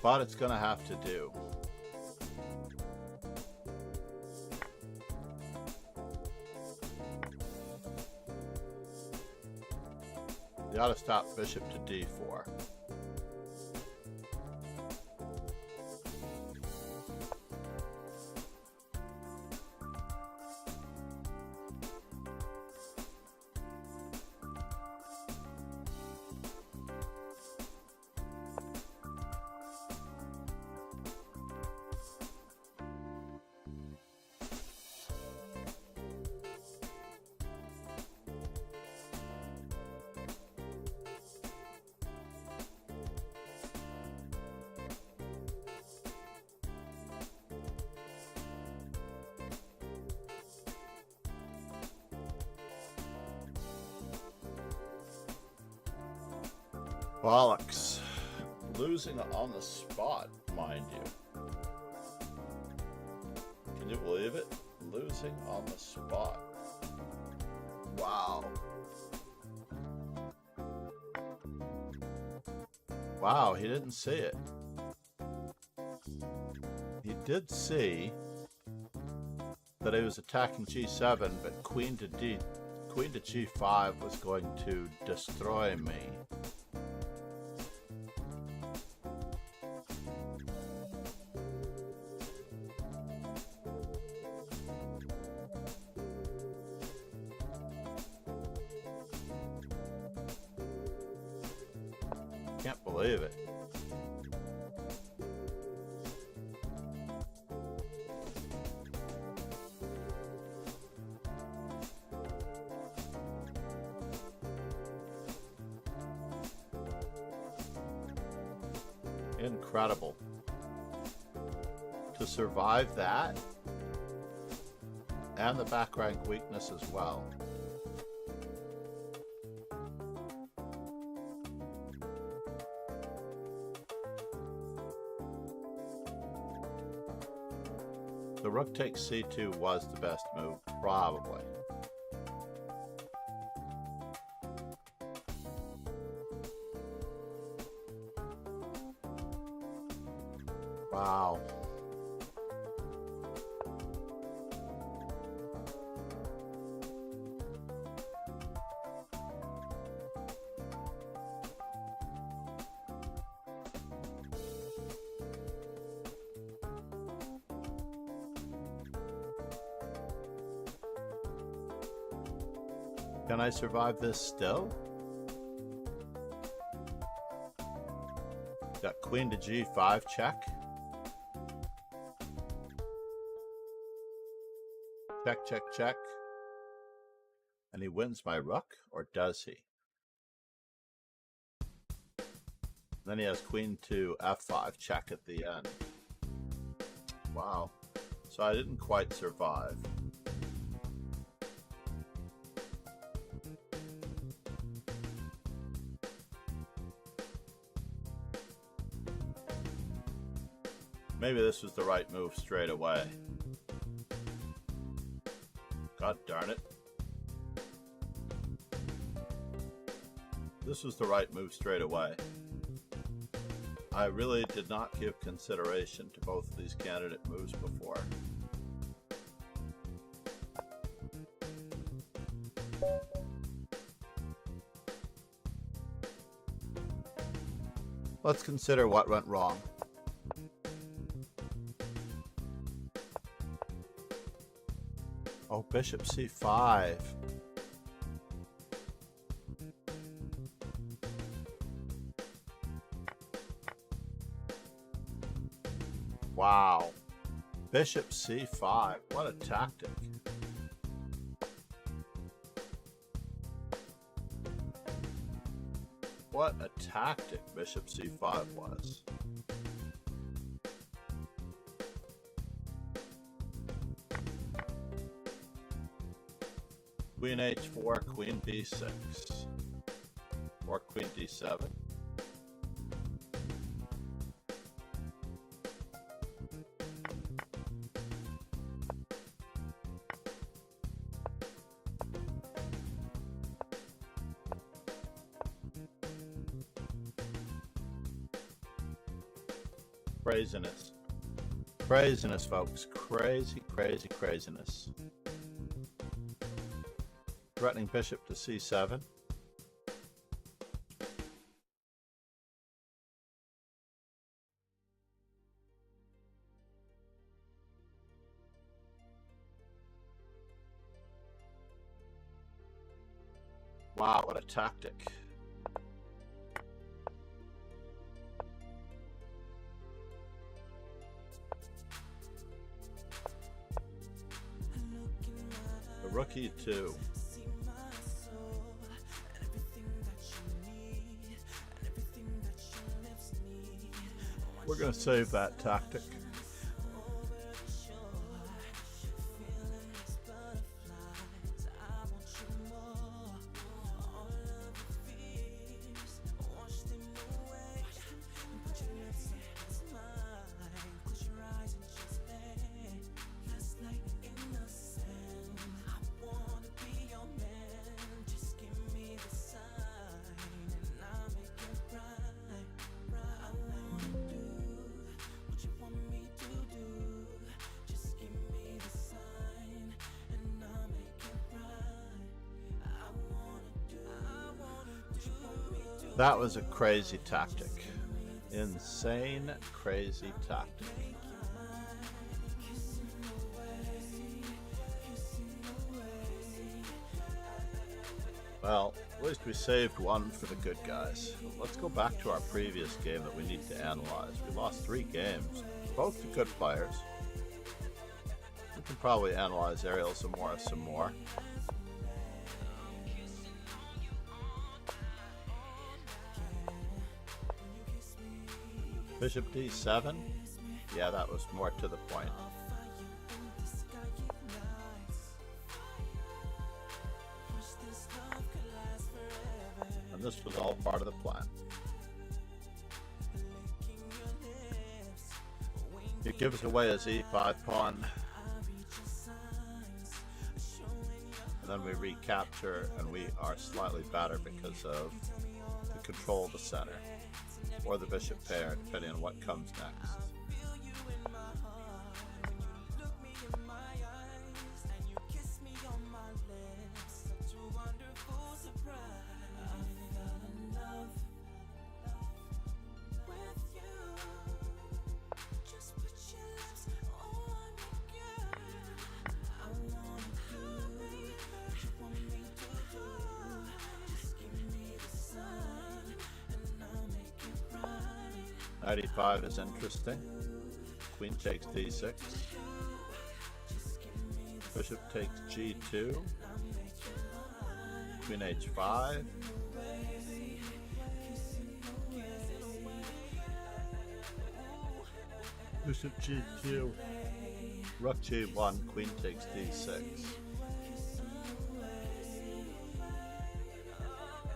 But it's going to have to do. You ought to stop bishop to d4. Bollocks. Losing on the spot, mind you. Can you believe it? Losing on the spot. Wow. Wow, he didn't see it. He did see that he was attacking g7, but queen to g5 was going to destroy me. Can't believe it. Incredible. To survive that and the back rank weakness as well. The rook takes c2 was the best move, probably. Wow. Can I survive this still? Got queen to g5 check. Check, check, check. And he wins my rook, or does he? Then he has queen to f5 check at the end. Wow. So I didn't quite survive. Maybe this was the right move straight away. God darn it. This was the right move straight away. I really did not give consideration to both of these candidate moves before. Let's consider what went wrong. Oh, bishop c5. Wow. Bishop c5. What a tactic. What a tactic bishop c5 was. Queen h4, queen b6, or queen d7. Craziness. Craziness, folks. Crazy, crazy, craziness. Threatening bishop to c7. Wow, what a tactic. The rook e2. We're going to save that tactic. That was a crazy tactic. Insane, crazy tactic. Well, at least we saved one for the good guys. Let's go back to our previous game that we need to analyze. We lost 3 games, both to good players. We can probably analyze Ariel some more. Bishop d7? Yeah, that was more to the point. And this was all part of the plan. He gives away his e5 pawn. And then we recapture, and we are slightly better because of the control of the center. Or the bishop pair, depending on what comes next. Knight e5 is interesting. Queen takes d6. Bishop takes g2. Queen h5. Bishop g2. Rook g1. Queen takes d6.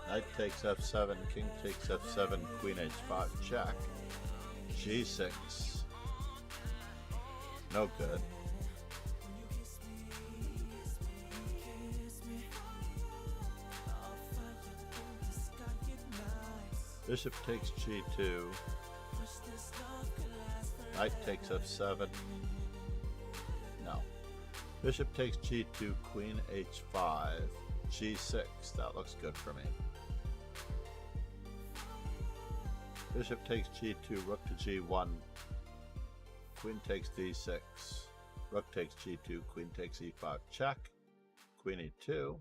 Knight takes f7. King takes f7. Queen h5 check. G6. No good. Bishop takes g2. Knight takes f7. No. Bishop takes g2, queen h5, g6. That looks good for me. Bishop takes g2, rook to g1, queen takes d6, rook takes g2, queen takes e5, check, queen e2.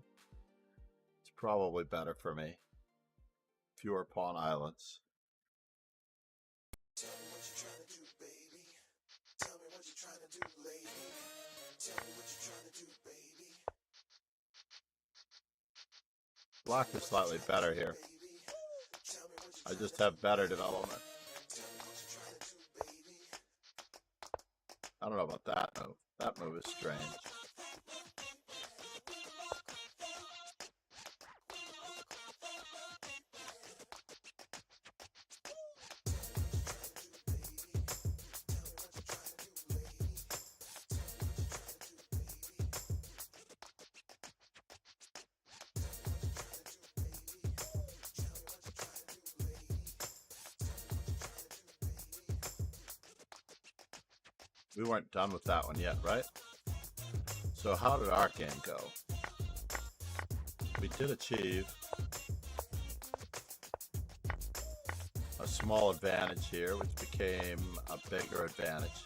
It's probably better for me. Fewer pawn islands. Tell me what you're trying to do, baby. Tell me what you're trying to do, lady. Tell me what you're trying to do, baby. Black is slightly better here. I just have better development. I don't know about that move. That move is strange. We weren't done with that one yet, right? So how did our game go? We did achieve a small advantage here, which became a bigger advantage.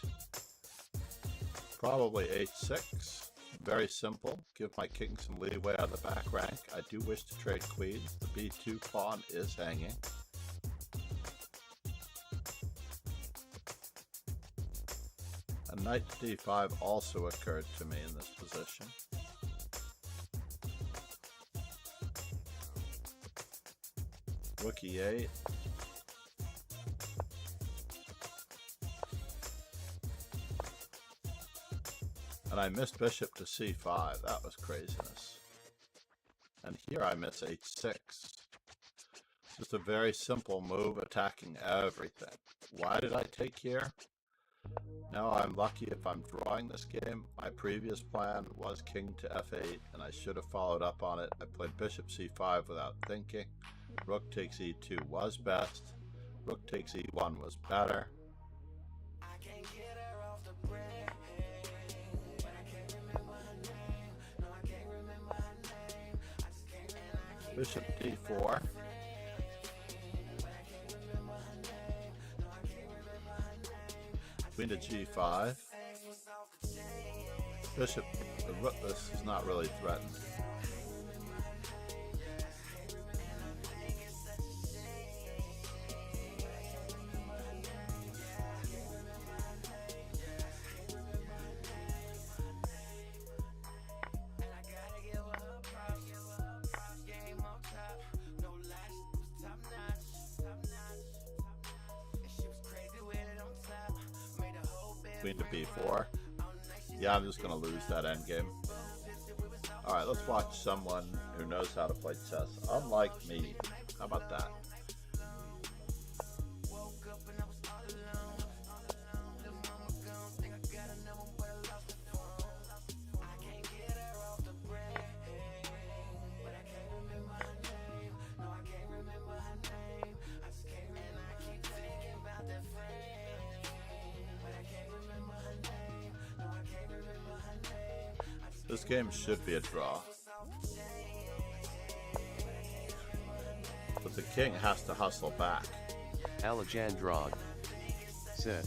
Probably h6. Very simple. Give my king some leeway on the back rank. I do wish to trade queens. The b2 pawn is hanging. Knight d5 also occurred to me in this position. Rook e8. And I missed bishop to c5. That was craziness. And here I miss h6. Just a very simple move attacking everything. Why did I take here? Now I'm lucky if I'm drawing this game. My previous plan was king to f8, and I should have followed up on it. I played bishop c5 without thinking. Rook takes e2 was best. Rook takes e1 was better. Bishop d4. Queen to g5. Bishop, this is not really threatened. Queen to b4. Yeah, I'm just going to lose that endgame. Alright, let's watch someone who knows how to play chess. Unlike me. How about that? This game should be a draw. But the king has to hustle back. Alejandro said,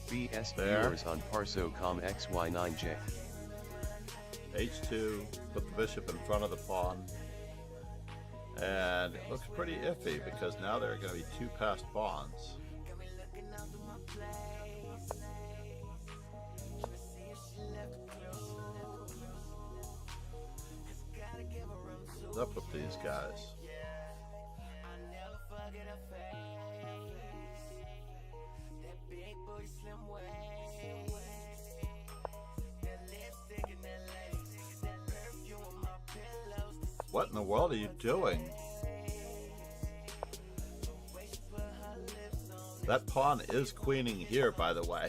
BS There. viewers on Parso.com XY9J. H2, put the bishop in front of the pawn. And it looks pretty iffy because now there are going to be two passed pawns. What's up with these guys? What in the world are you doing? That pawn is queening here, by the way.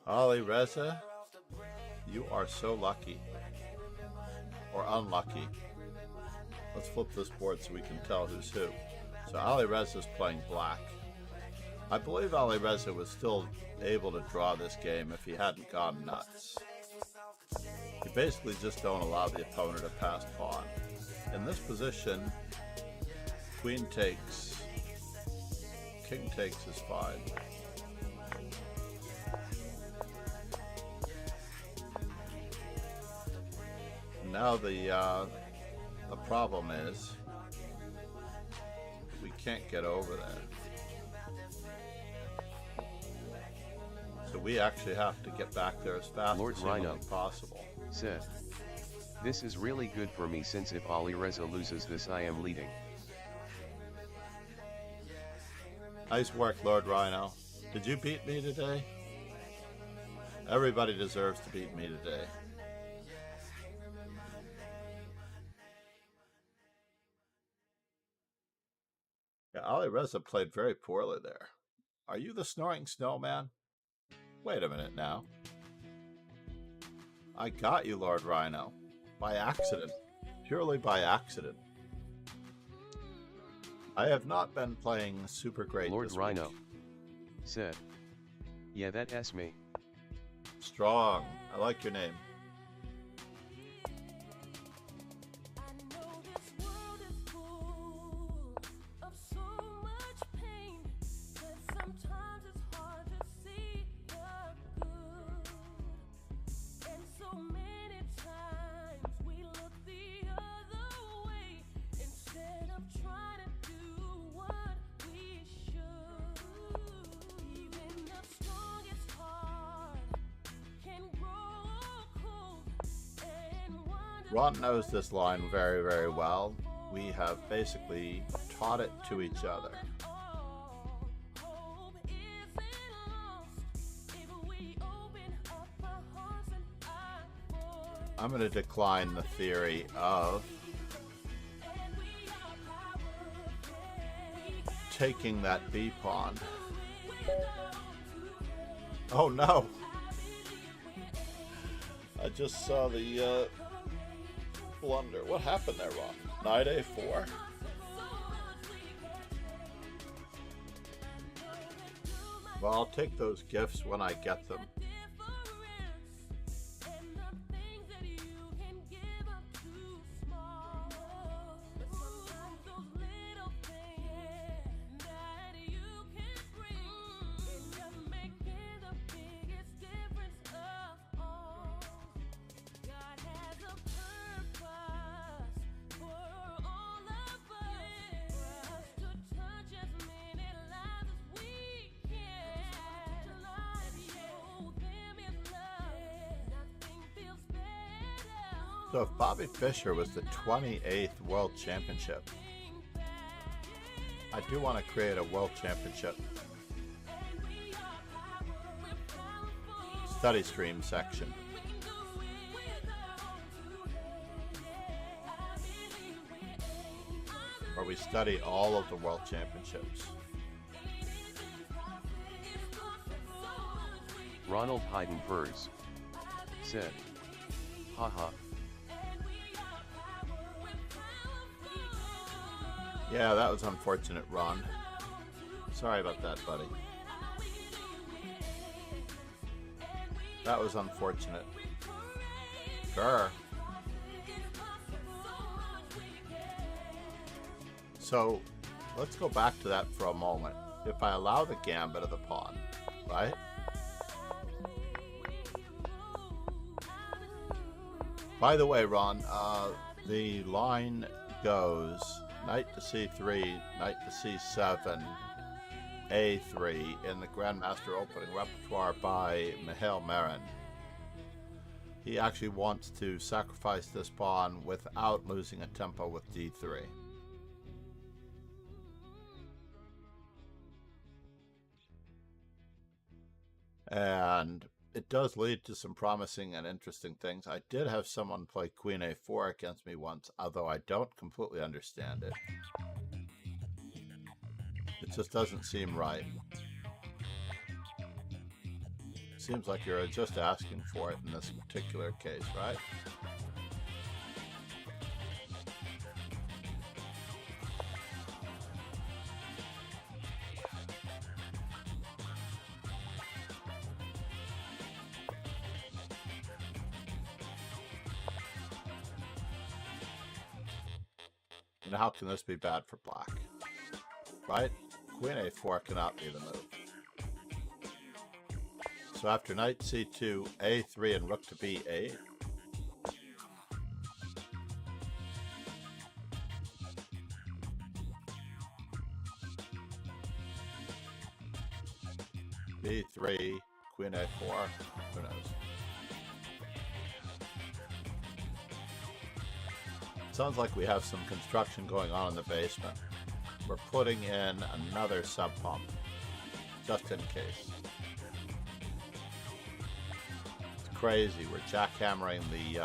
Ali Reza, you are so lucky. Or unlucky. Let's flip this board so we can tell who's who. So Ali Reza is playing black. I believe Ali Reza was still able to draw this game if he hadn't gone nuts. You basically just don't allow the opponent to pass pawn. In this position, queen takes, king takes is fine. Now the problem is we can't get over there. So we actually have to get back there as fast Lord as Rhino humanly possible. Said, this is really good for me since if Ali Reza loses this I am leading. Nice work, Lord Rhino. Did you beat me today? Everybody deserves to beat me today. Yeah, Ali Reza played very poorly there. Are you the snoring snowman? Wait a minute now. I got you, Lord Rhino. By accident. Purely by accident. I have not been playing super great Lord this Rhino week. said, yeah, that's me. Strong. I like your name. Ron knows this line very, very well. We have basically taught it to each other. I'm going to decline the theory of taking that B pawn. Oh no! I just saw the blunder. What happened there, Ron? Knight A4. Well, I'll take those gifts when I get them. So if Bobby Fischer was the 28th World Championship, I do want to create a World Championship study stream section. Where we study all of the World Championships. Ronald Hayden Purrs said, haha. Yeah, that was unfortunate, Ron. Sorry about that, buddy. That was unfortunate. Grr. So, let's go back to that for a moment. If I allow the gambit of the pawn, right? By the way, Ron, the line goes knight to c3, knight to c7, a3 in the Grandmaster opening repertoire by Mihail Marin. He actually wants to sacrifice this pawn without losing a tempo with d3. And it does lead to some promising and interesting things. I did have someone play Queen A4 against me once, although I don't completely understand it. It just doesn't seem right. Seems like you're just asking for it in this particular case, right? And how can this be bad for black? Right? Queen A4 cannot be the move. So after knight c2, a3, and rook to b8. b3, queen a4, who knows? Sounds like we have some construction going on in the basement. We're putting in another sub pump, just in case. It's crazy. We're jackhammering the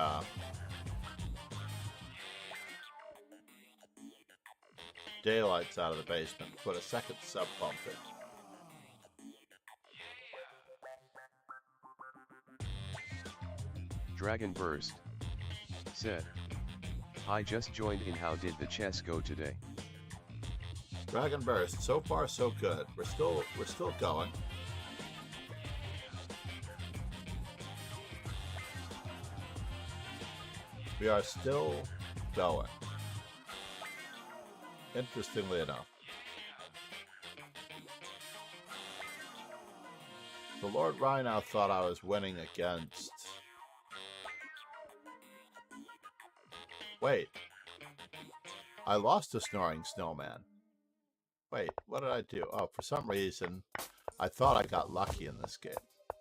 daylights out of the basement. Put a second sub pump in. Dragon Burst said, I just joined in. How did the chess go today? Dragon Burst, so far so good. We're still going. We are still going. Interestingly enough. The Lord Rhino thought I was winning against... Wait. I lost to Snoring Snowman. Wait, what did I do? Oh, for some reason, I thought I got lucky in this game.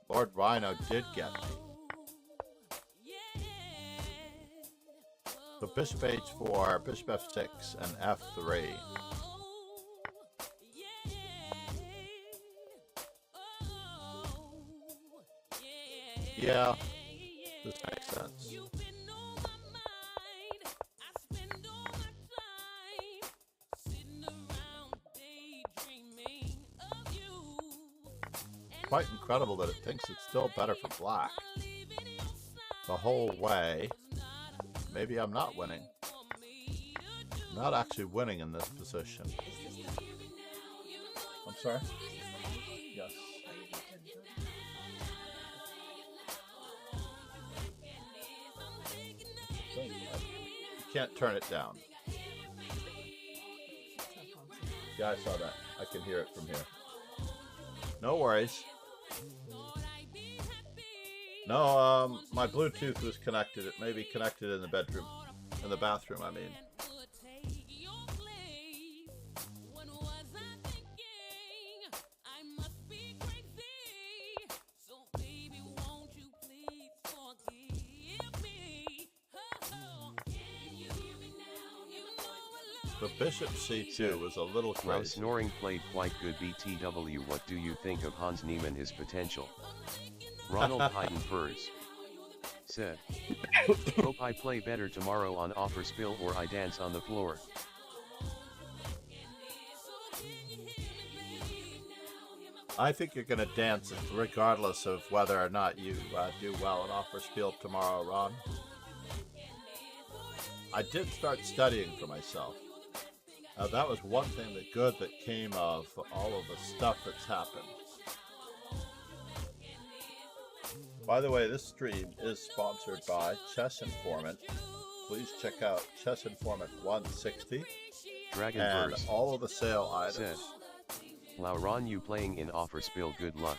Lord Rhino did get me. So bishop h4, bishop f6, and f3. Yeah, this makes sense. Quite incredible that it thinks it's still better for black the whole way. Maybe I'm not winning. I'm not actually winning in this position. I'm sorry? Yes. You can't turn it down. Yeah, I saw that. I can hear it from here. No worries. No, my Bluetooth was connected. It may be connected in the bedroom, in the bathroom, I mean. The bishop c2 Said, was a little While crazy. Snoring played quite good BTW, what do you think of Hans Niemann, his potential? Ronald Hayden Furs said, hope I play better tomorrow on offer spill or I dance on the floor. I think you're going to dance regardless of whether or not you do well at offer spiel tomorrow, Ron. I did start studying for myself. That was one thing that came of all of the stuff that's happened. By the way, this stream is sponsored by Chess Informant. Please check out Chess Informant 160 Dragon and Verse all of the sale items. said, Lauron, you playing in offer spill, good luck.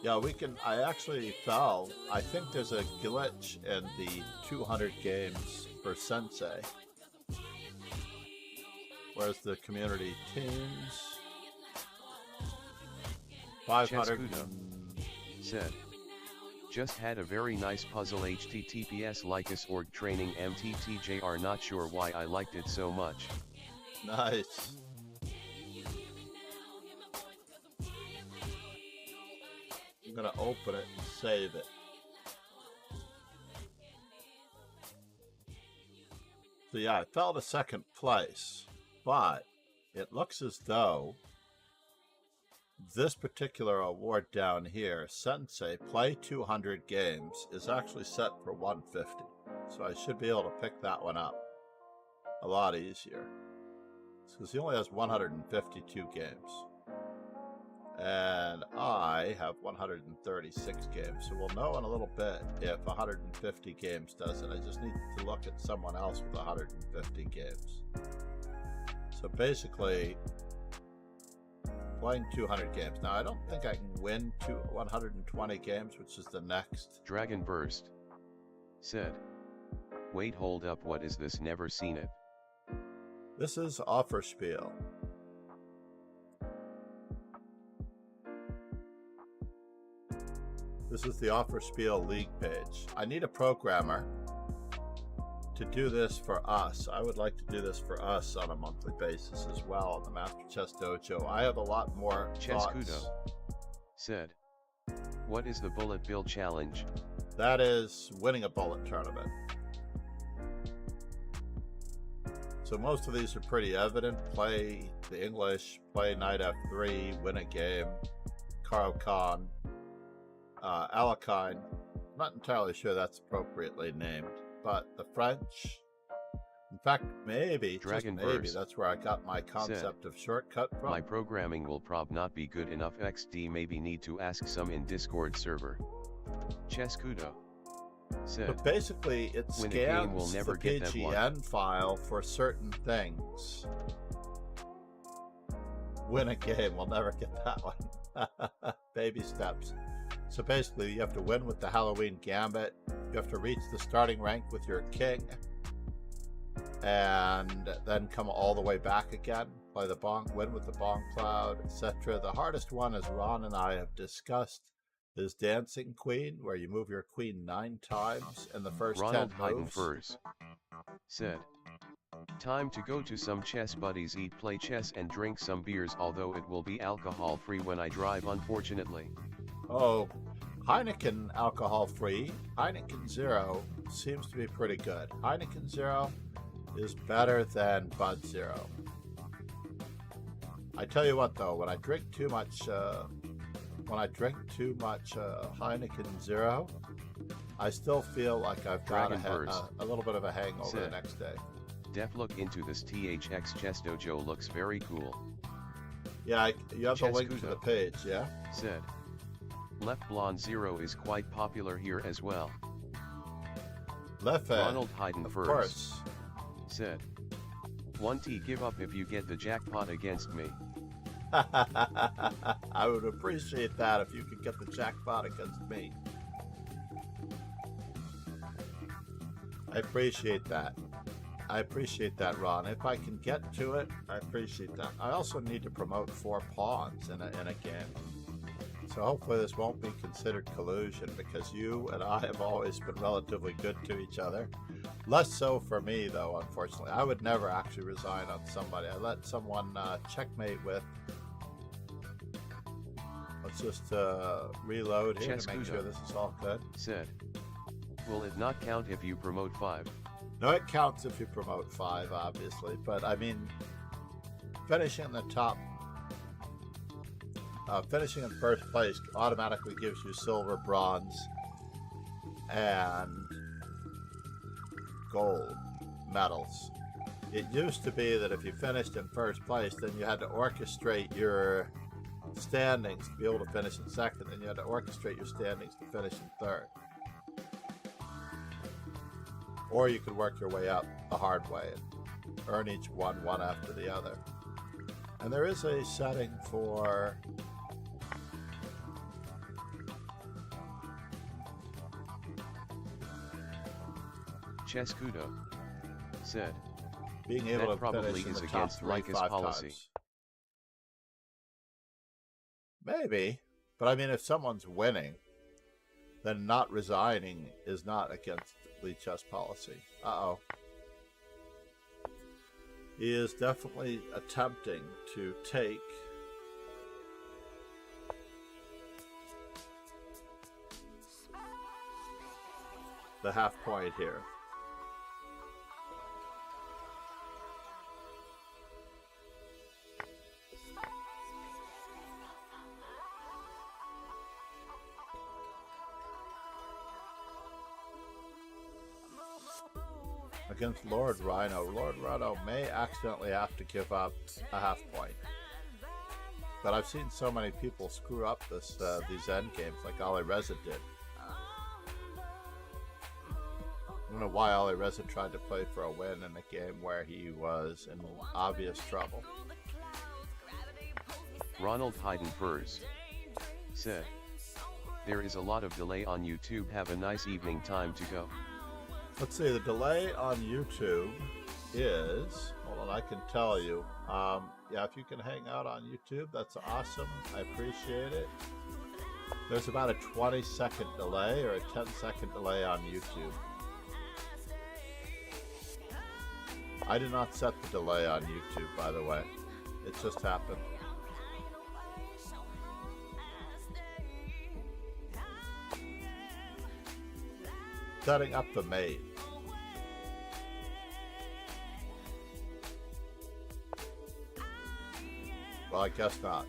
Yeah, we can. I actually fell. I think there's a glitch in the 200 games for Sensei. Whereas the community teams. 500. Chescudo said, just had a very nice puzzle https Lycus org training mttjr, not sure why I liked it so much. Nice. I'm gonna open it and save it. So yeah, I fell to second place, but it looks as though this particular award down here, Sensei Play 200 Games, is actually set for 150. So I should be able to pick that one up a lot easier. Because he only has 152 games. And I have 136 games. So we'll know in a little bit if 150 games does it. I just need to look at someone else with 150 games. So basically, playing 200 games. Now, I don't think I can win 120 games, which is the next. Dragon Burst said, wait, hold up, what is this? Never seen it. This is Offer Spiel. This is the Offer Spiel League page. I need a programmer to do this for us. I would like to do this for us on a monthly basis as well on the Master Chess Dojo. I have a lot more thoughts. Chescudo said, what is the bullet bill challenge? That is winning a bullet tournament. So most of these are pretty evident. Play the English, play knight f3, win a game, Caro-Kann, LracChess. I'm not entirely sure that's appropriately named, but the French. In fact, maybe, Dragon just maybe, Burst that's where I got my concept of shortcut from. My programming will prob not be good enough XD, maybe need to ask some in Discord server. Chescudo said, But basically, it win a game, we'll scans never the get that one. PGN file for certain things. Win a game, we'll never get that one. Baby steps. So basically, you have to win with the Halloween Gambit. You have to reach the starting rank with your king. And then come all the way back again. Play the Bong, win with the Bong Cloud, etc. The hardest one, as Ron and I have discussed, is Dancing Queen, where you move your queen 9 times in the first Ronald 10 Hayden moves. Furs said, time to go to some chess buddies, eat, play chess and drink some beers, although it will be alcohol free when I drive, unfortunately. Oh, Heineken alcohol free. Heineken Zero seems to be pretty good. Heineken Zero is better than Bud Zero. I tell you what though, when I drink too much Heineken Zero, I still feel like I've got a little bit of a hangover the next day. Def, look into this THX Chess Dojo, looks very cool. Yeah, you have the link to the page, yeah? Said, Left Blonde Zero is quite popular here as well. Left Ronald Hayden of first course. said, 1T, give up if you get the jackpot against me. I would appreciate that if you could get the jackpot against me. I appreciate that. I appreciate that, Ron. If I can get to it, I appreciate that. I also need to promote 4 pawns in a game. So hopefully this won't be considered collusion, because you and I have always been relatively good to each other. Less so for me, though, unfortunately. I would never actually resign on somebody. I let someone checkmate with. Let's just reload here to make sure this is all good. Said, will it not count if you promote 5? No, it counts if you promote 5, obviously. But I mean, finishing in the top, finishing in first place automatically gives you silver, bronze, and gold medals. It used to be that if you finished in first place, then you had to orchestrate your standings to be able to finish in second, and you had to orchestrate your standings to finish in third. Or you could work your way up the hard way and earn each one after the other. And there is a setting for Chescudo said, being able that to probably finish in is the top against 3 Lyca's 5 policy. times. Maybe, but I mean, if someone's winning, then not resigning is not against LracChess policy. Uh-oh. He is definitely attempting to take the half point here. Against Lord Rhino. Lord Rhino may accidentally have to give up a half point. But I've seen so many people screw up these endgames, like Alireza did. I don't know why Alireza tried to play for a win in a game where he was in obvious trouble. Ronald Hayden Furs said, there is a lot of delay on YouTube. Have a nice evening. Time to go. Let's see, the delay on YouTube is, hold on, I can tell you. Yeah, if you can hang out on YouTube, that's awesome. I appreciate it. There's about a 20-second delay or a 10-second delay on YouTube. I did not set the delay on YouTube, by the way. It just happened. Setting up the mate. Well, I guess not.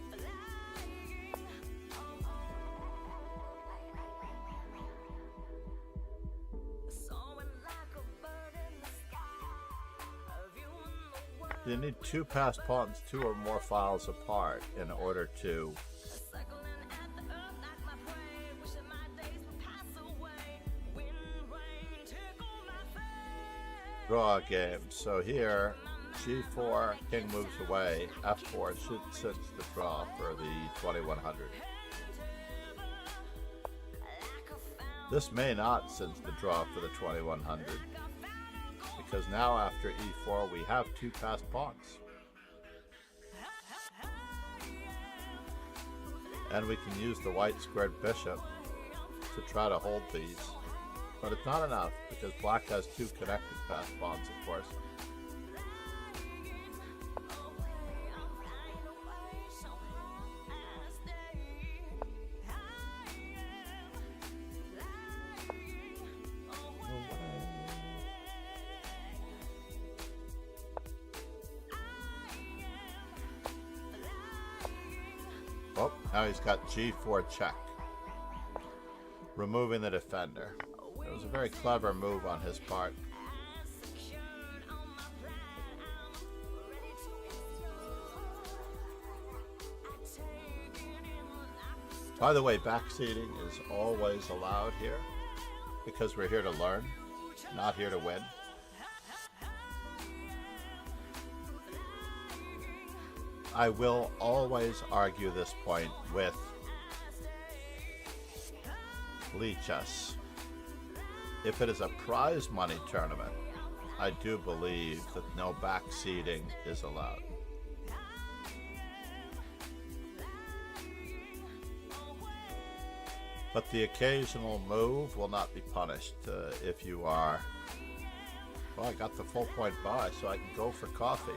You need 2 passed pawns 2 or more files apart in order to draw a game. So here, G4, king moves away, F4 should cinch the draw for the 2100. This may not cinch the draw for the 2100, because now after E4 we have 2 passed pawns. And we can use the white squared bishop to try to hold these. But it's not enough, because black has 2 connected passed pawns, of course. Oh, now he's got G4 check, removing the defender. It was a very clever move on his part. By the way, backseating is always allowed here, because we're here to learn, not here to win. I will always argue this point with LracChess. If it is a prize money tournament, I do believe that no backseating is allowed. But the occasional move will not be punished if you are... Well, I got the full point buy, so I can go for coffee.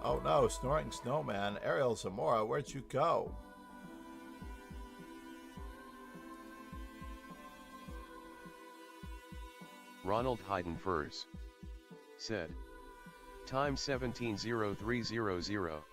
Oh no, Snoring Snowman, Ariel Zamora, where'd you go? Ronald Hayden Furs said, time 170300.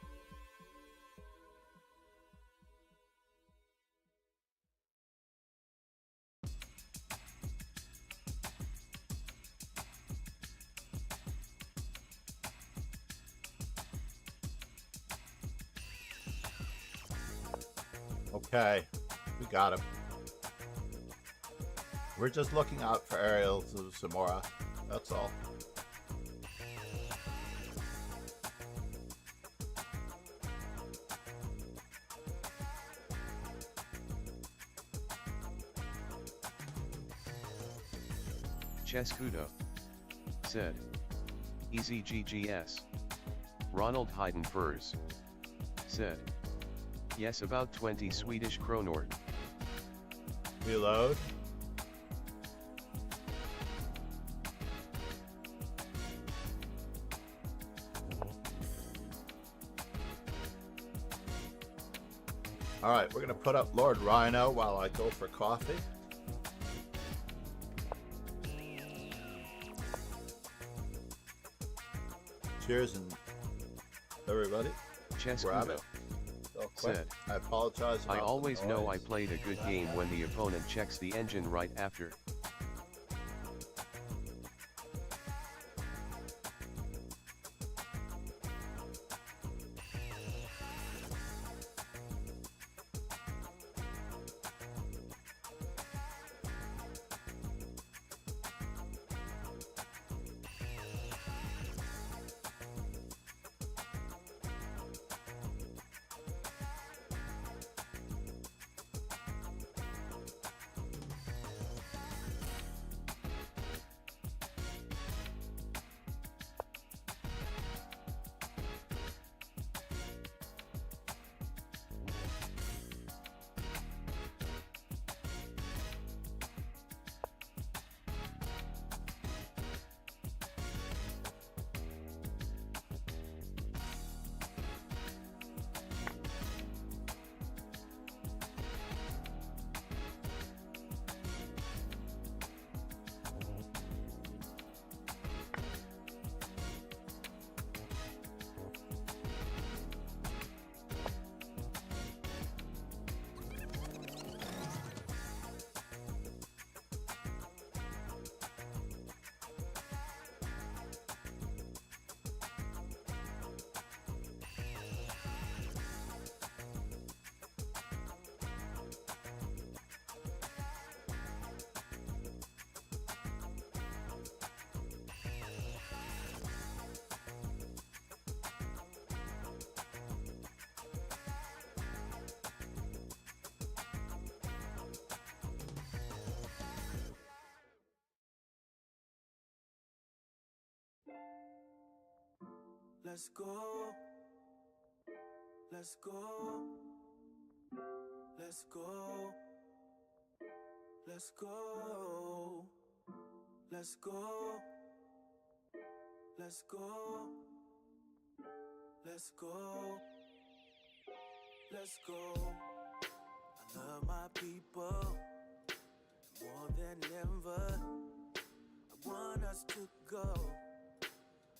Okay, we got him. We're just looking out for Ariel Zamora, that's all. Chescudo said, easy GGS. Ronald Hayden Furs said, yes, about 20 Swedish kronor. Reload. Alright, we're going to put up Lord Rhino while I go for coffee. Cheers, and everybody. Chescudo said, I apologize. I always know I played a good game when the opponent checks the engine right after. Let's go. Let's go. Let's go. Let's go. Let's go. Let's go. Let's go. Let's go. I love my people more than ever. I want us to go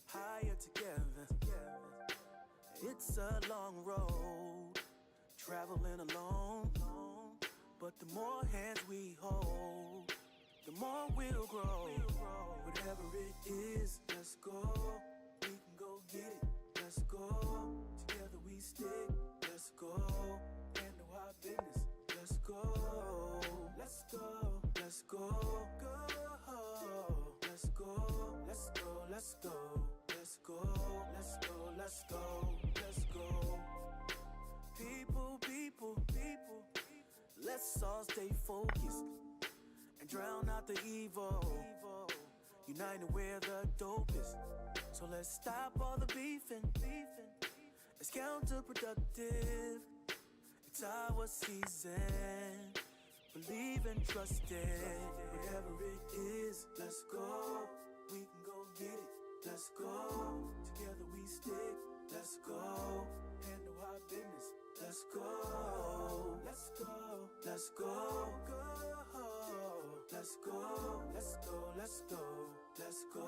higher together. It's a long road, traveling alone. But the more hands we hold, the more we'll grow. Whatever it is, let's go. We can go get it. Let's go. Together we stick. Let's go. Handle our business. Let's go. Let's go. Let's go. Go. Let's go. Let's go. Let's go. Let's go. Let's go. Let's go. Let's go. People, people, people. Let's all stay focused and drown out the evil. United we're the dopest. So let's stop all the beefing. It's counterproductive. It tower season. Believe and trust it. Whatever it is, let's go. We can go get it. Let's go. Together we stick. Let's go. Handle our business. Let's go. Let's go. Let's go. Go. Let's go. Let's go. Let's go. Let's go.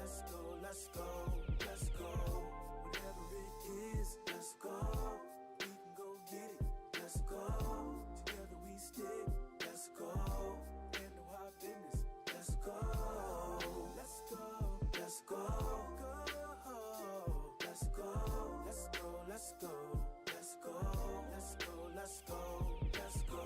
Let's go. Let's go. Let's go. Whatever it is, let's go. We can go get it. Let's go. Together we stick. Let's go. Handle our business. Let's go. Let's go. Let's go. Go. Let's go. Let's go. Let's go. Let's go. Let's go. Let's go. Let's go.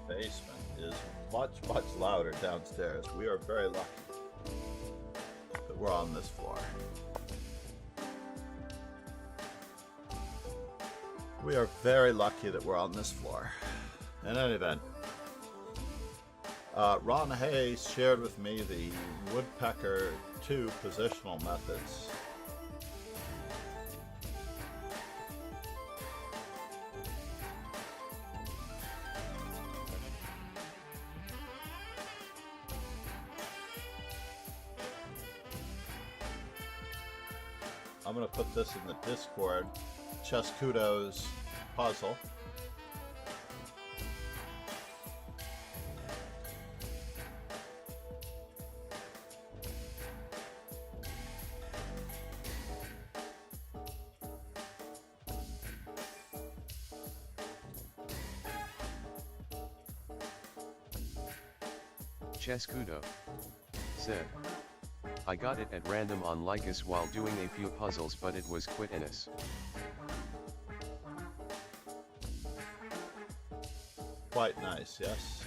Basement is much louder downstairs. We are very lucky that we're on this floor. We are very lucky that we're on this floor. In any event, Ron Hayes shared with me the Woodpecker 2 positional methods. I'm going to put this in the Discord, Chess Kudo's puzzle. Chess Kudo said, I got it at random on Lycus while doing a few puzzles, but it was quite nice. Quite nice, yes.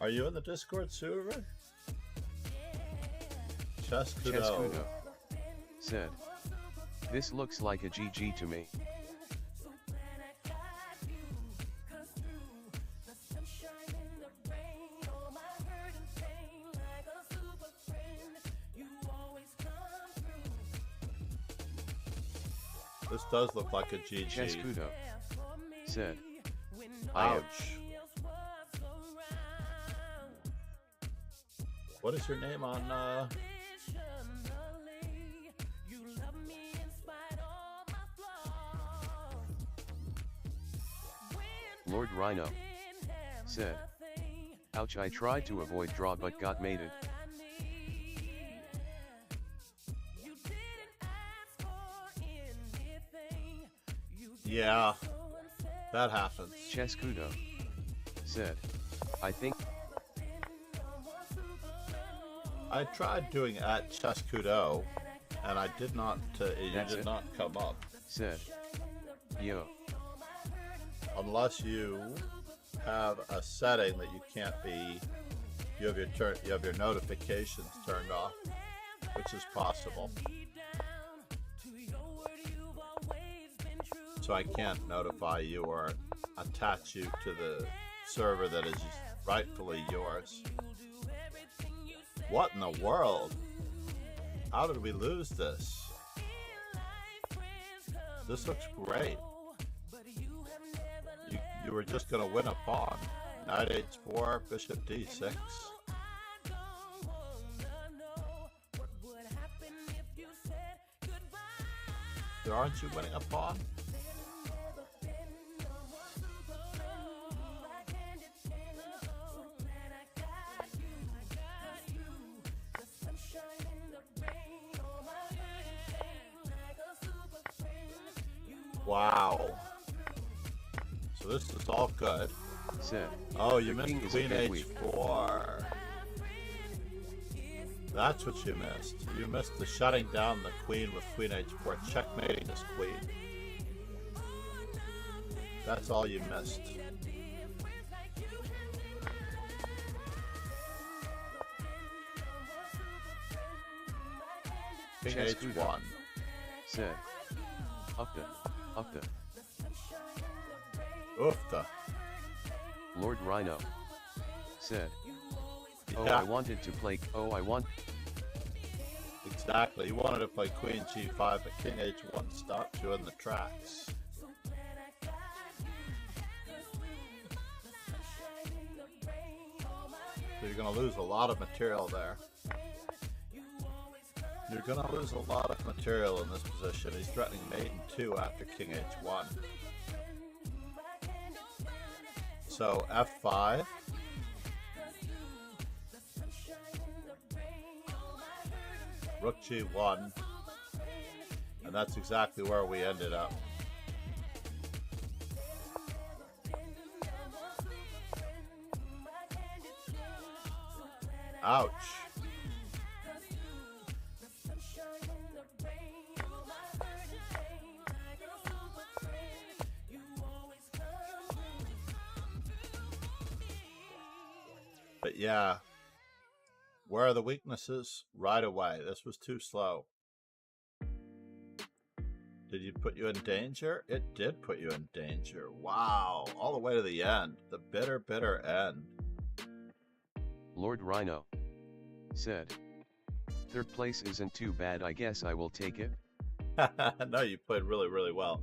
Are you in the Discord, Suver? Chess Kudo said, this looks like a GG to me. This does look like a GG. Chess Kudo said, Ouch. What is your name on, Lord Rhino said, ouch, I tried to avoid draw but got mated. Yeah, that happens. Chess Kudo said, I think I tried doing at Chess Kudo, and I did not, you did not come up. Said, yo. Unless you have a setting that you can't be, you have your notifications turned off, which is possible. So I can't notify you or attach you to the server that is rightfully yours. What in the world? How did we lose this? This looks great. You were just going to win a pawn. Knight h4, bishop d6. Aren't you winning a pawn? Wow. So this is all good. Said. Oh, you The missed king is queen a bit weak. h4. That's what you missed. You missed the shutting down the queen with queen h4, checkmating this queen. That's all you missed. King Chess h1. Said. Ukta. Ukta. Oofta. Lord Rhino. Said. Oh, Yeah. I wanted to play. Oh, I want. Exactly. You wanted to play queen g5, but king h1 stopped you in the tracks. So you're going to lose a lot of material there. You're going to lose a lot of material in this position. He's threatening mate in 2 after king h1. So f5. Rook g1. And that's exactly where we ended up. Ouch. But yeah, where are the weaknesses? Right away. This was too slow. Did it put you in danger? It did put you in danger. Wow. All the way to the end. The bitter, bitter end. Lord Rhino. Said. Third place isn't too bad, I guess I will take it. No, you played really, really well.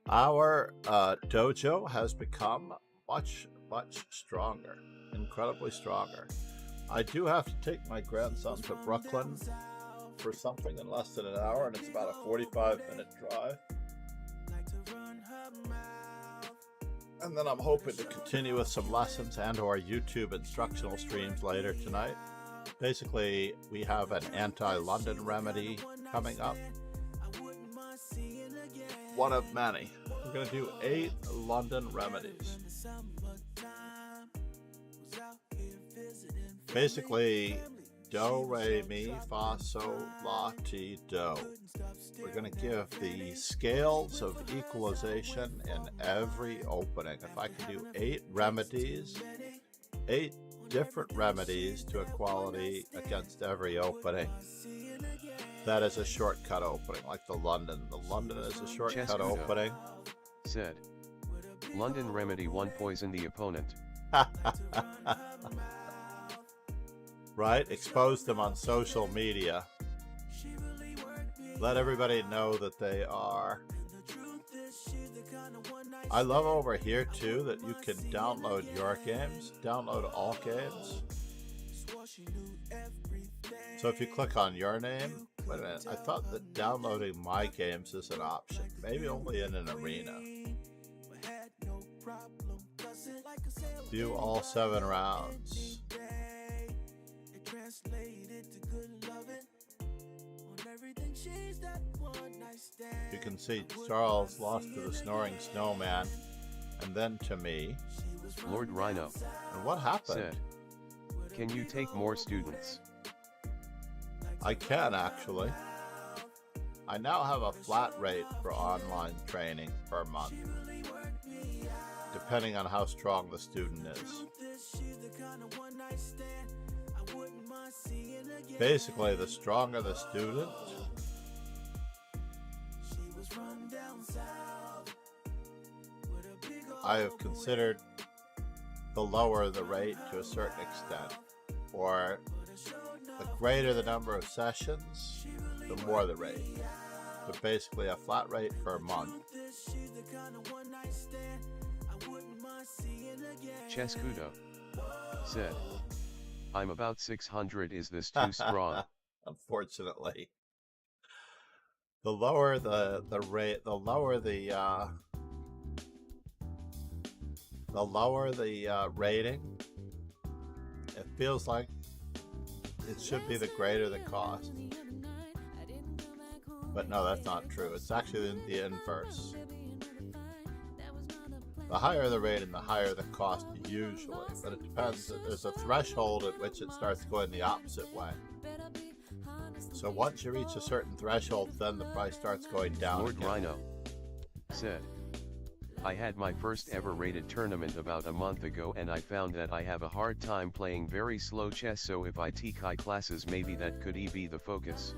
Our dojo has become much, much stronger. Incredibly stronger. I do have to take my grandson to Brooklyn for something in less than an hour, and it's about a 45-minute drive. And then I'm hoping to continue with some lessons and or YouTube instructional streams later tonight. Basically, we have an anti-London remedy coming up. One of many. We're going to do 8 London remedies. Basically, do, re, mi, fa, sol, la, ti, do. We're going to give the scales of equalization in every opening. If I can do 8 remedies, 8 different remedies to equality against every opening, that is a shortcut opening, like the London. The London is a shortcut opening. Said. London remedy 1, poison the opponent. Right? Expose them on social media. Let everybody know that they are. I love over here too that you can download your games, download all games. So if you click on your name, wait a minute, I thought that downloading my games is an option, maybe only in an arena. View all 7 rounds. You can see Charles lost to the Snoring Snowman and then to me. Lord Rhino. And what happened? Said. Can you take more students? I can actually. I now have a flat rate for online training per month, depending on how strong the student is. Basically, the stronger the student, I have considered the lower the rate to a certain extent, or the greater the number of sessions, the more the rate. So basically a flat rate for a month. Chescudo said, I'm about 600. Is this too strong? Unfortunately. The lower the rate, the lower the rating, it feels like it should be the greater the cost. But no, that's not true. It's actually the inverse. The higher the rate and the higher the cost usually, but it depends. There's a threshold at which it starts going the opposite way. So once you reach a certain threshold, then the price starts going down. Lord again. Rhino said, I had my first ever rated tournament about a month ago and I found that I have a hard time playing very slow chess, so if I take high classes maybe that could be the focus.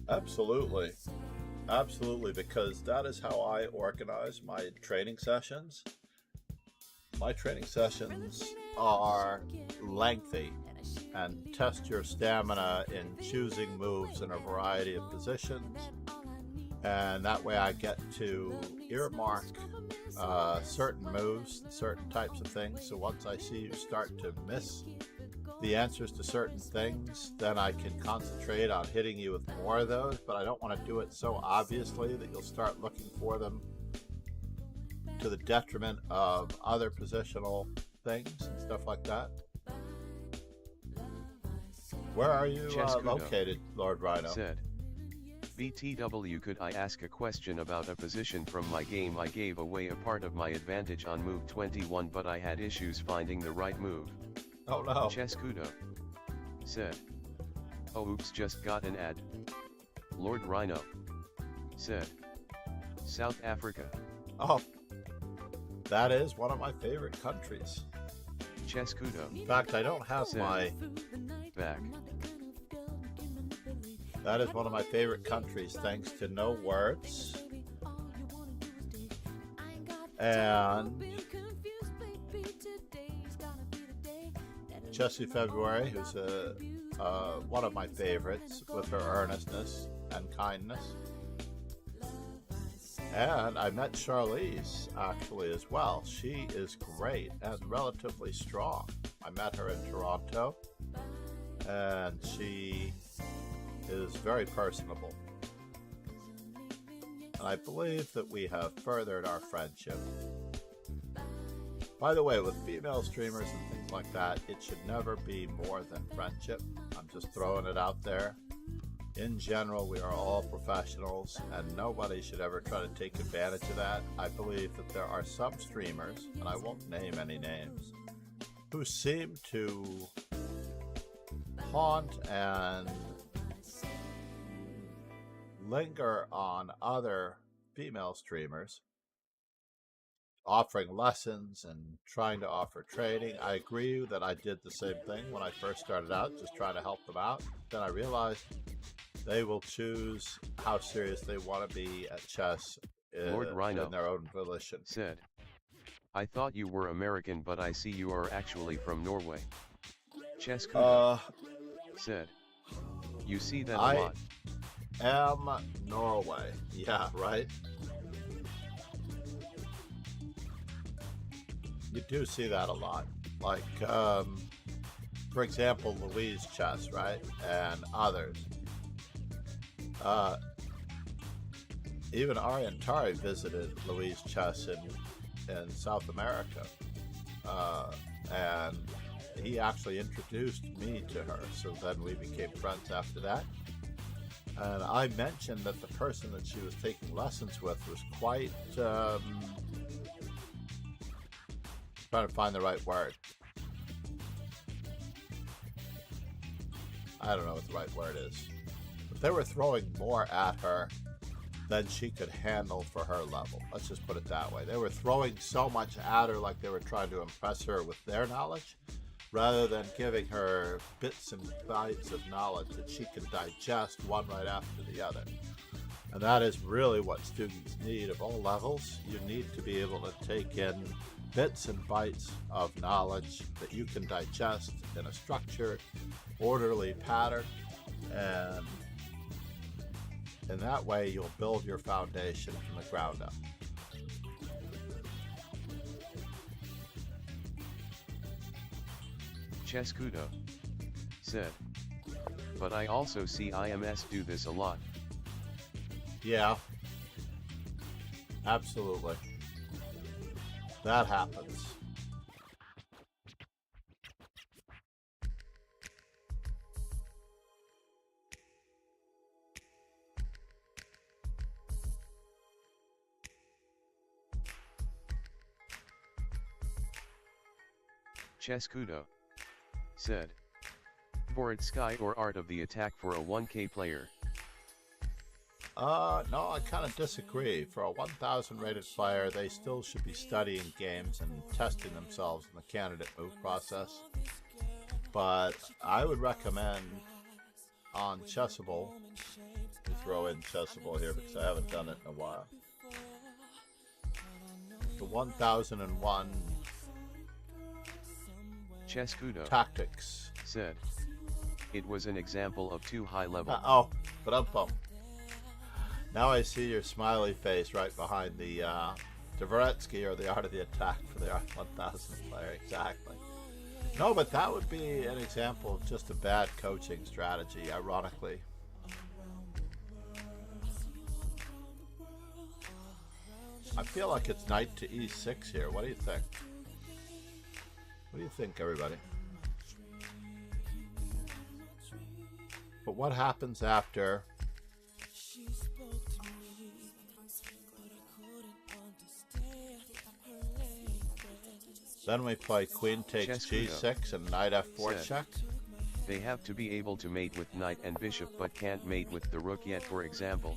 Absolutely. Absolutely, because that is how I organize my training sessions. My training sessions are lengthy and test your stamina in choosing moves in a variety of positions. And that way I get to earmark certain moves, certain types of things. So once I see you start to miss the answers to certain things, then I can concentrate on hitting you with more of those, but I don't want to do it so obviously that you'll start looking for them to the detriment of other positional things and stuff like that. Where are you located, Lord Rhino? Said, BTW, could I ask a question about a position from my game? I gave away a part of my advantage on move 21, but I had issues finding the right move. Oh no. Chescudo said, oh oops, just got an ad. Lord Rhino said, South Africa. Oh, that is one of my favorite countries. Chescudo. In fact, I don't have my back. That is one of my favorite countries, thanks to no words. And Jessie February, who's one of my favorites with her earnestness and kindness. And I met Charlize actually as well. She is great and relatively strong. I met her in Toronto, and she is very personable. And I believe that we have furthered our friendship. By the way, with female streamers and things like that, it should never be more than friendship. I'm just throwing it out there. In general, we are all professionals, and nobody should ever try to take advantage of that. I believe that there are some streamers, and I won't name any names, who seem to haunt and linger on other female streamers, offering lessons and trying to offer training. I agree that I did the same thing when I first started out, just trying to help them out. Then I realized they will choose how serious they want to be at chess Lord Rhino in their own volition. Said, I thought you were American, but I see you are actually from Norway. Chescudo said, you see that a lot. Am Norway. Yeah, right? You do see that a lot. Like, for example, Louise Chess, right? And others. Even Ariantari visited Louise Chess in South America. And he actually introduced me to her. So then we became friends after that. And I mentioned that the person that she was taking lessons with was quite, trying to find the right word. I don't know what the right word is. But they were throwing more at her than she could handle for her level. Let's just put it that way. They were throwing so much at her like they were trying to impress her with their knowledge, rather than giving her bits and bites of knowledge that she can digest one right after the other. And that is really what students need of all levels. You need to be able to take in bits and bytes of knowledge that you can digest in a structured, orderly pattern, and in that way you'll build your foundation from the ground up. Chescudo said, but I also see IMS do this a lot. Yeah, absolutely. That happens. Chescudo said, Board Sky or Art of the Attack for a 1K player. No, I kind of disagree. For a 1000 rated player, they still should be studying games and testing themselves in the candidate move process. But I would recommend on Chessable, we throw in Chessable here because I haven't done it in a while, the 1001 Chescudo tactics. Said, it was an example of too high level. But I'm pumped. Now I see your smiley face right behind the Dvoretsky or the Art of the Attack for the 1000 player. Exactly. No, but that would be an example of just a bad coaching strategy, ironically. I feel like it's knight to e6 here. What do you think? What do you think, everybody? But what happens after then we play queen takes g6 and knight f4 check? They have to be able to mate with knight and bishop but can't mate with the rook yet, for example.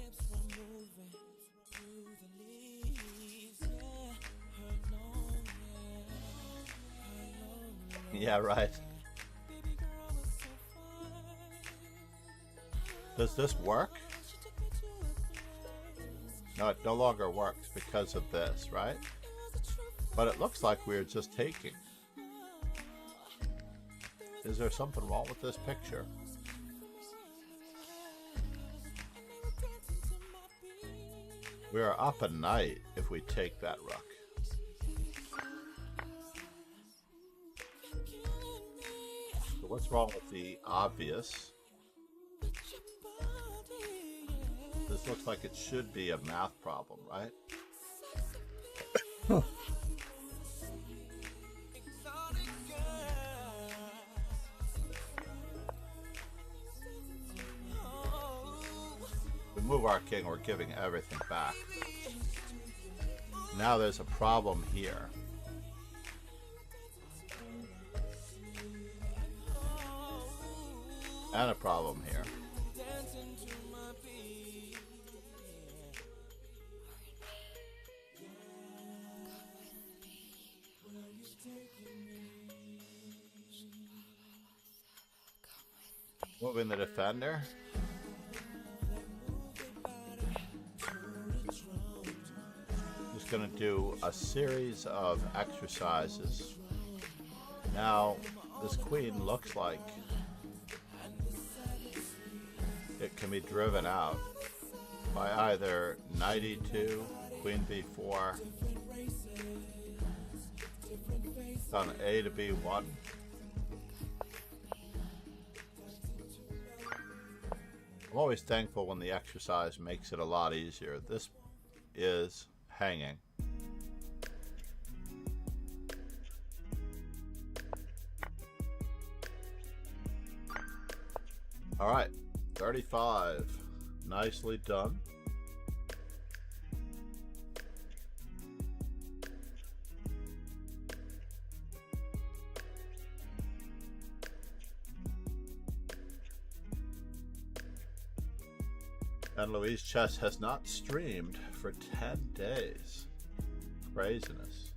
Yeah, right. Does this work? No, it no longer works because of this, right? But it looks like we're just taking. Is there something wrong with this picture? We are up a knight if we take that rook. So what's wrong with the obvious? This looks like it should be a math problem, right? We move our king, we're giving everything back. Now there's a problem here. And a problem here. Moving the defender. Just going to do a series of exercises. Now, this queen looks like it can be driven out by either knight e2, queen b4, on a to b1. I'm always thankful when the exercise makes it a lot easier. This is hanging. All right, 35. Nicely done. And Louise Chess has not streamed for 10 days. Craziness.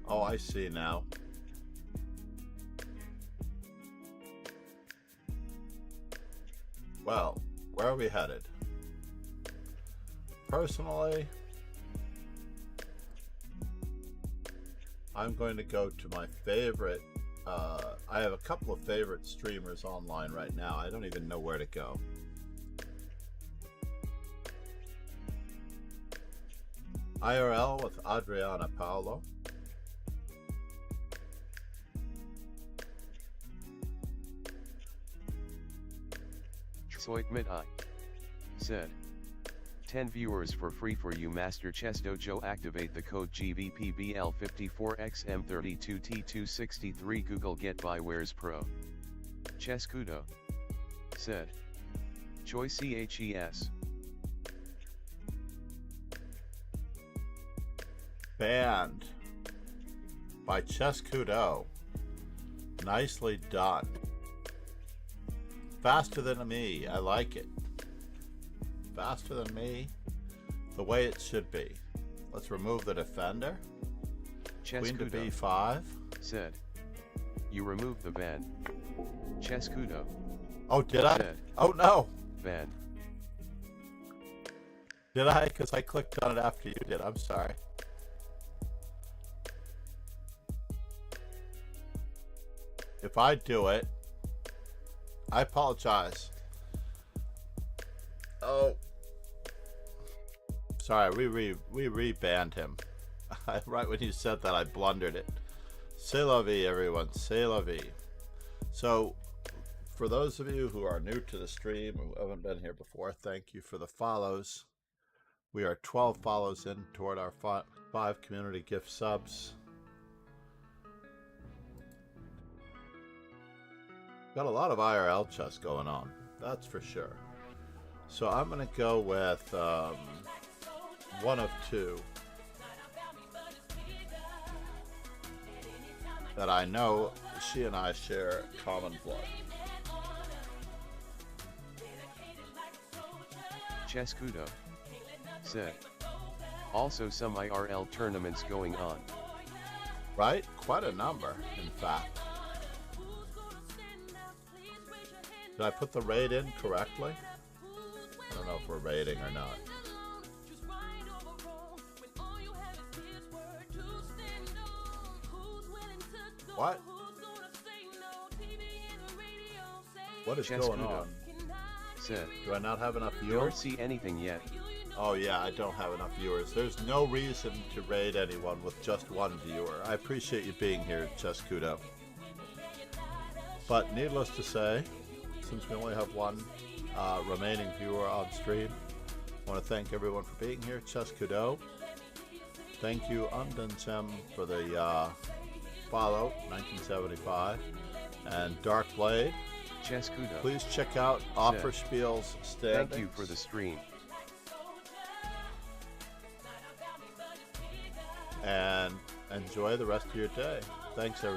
Oh, I see now. Well, where are we headed? Personally, I'm going to go to my favorite. I have a couple of favorite streamers online right now. I don't even know where to go. IRL with Adriana Paolo. Soitmit said, 10 viewers for free for you. Master Chess Dojo. Activate the code GVPBL54XM32T263. Google Get Buywares Pro. Chess Kudo said, Choi CHES. Banned by Chess Kudo. Nicely done. Faster than me. I like it. Faster than me. The way it should be. Let's remove the defender. Chess Queen to Kudo B5. said, you removed the ban. Chess Kudo Oh, did I? said, Oh, no. ban. Did I? Because I clicked on it after you did. I'm sorry. If I do it, I apologize. Oh. Sorry, we re-banned him. Right when you said that, I blundered it. C'est la vie, everyone. C'est la vie. So, for those of you who are new to the stream, who haven't been here before, thank you for the follows. We are 12 follows in toward our 5 community gift subs. Got a lot of IRL chess going on, that's for sure. So I'm going to go with one of two that I know she and I share common blood. Chess Kudo said, also some IRL tournaments going on. Right? Quite a number, in fact. Did I put the raid in correctly? I don't know if we're raiding or not. What? What is Chess going Kudo on? said, Do I not have enough don't viewers? see anything yet. Oh yeah, I don't have enough viewers. There's no reason to raid anyone with just one viewer. I appreciate you being here, Chess Kudo. But needless to say, since we only have one remaining viewer on stream, I want to thank everyone for being here. Chess Kudo. Thank you, Undensem, for the follow, 1975. And Dark Blade. Chess Kudo Please check out Offerspiel's standings. thank you for the stream. And enjoy the rest of your day. Thanks, everyone.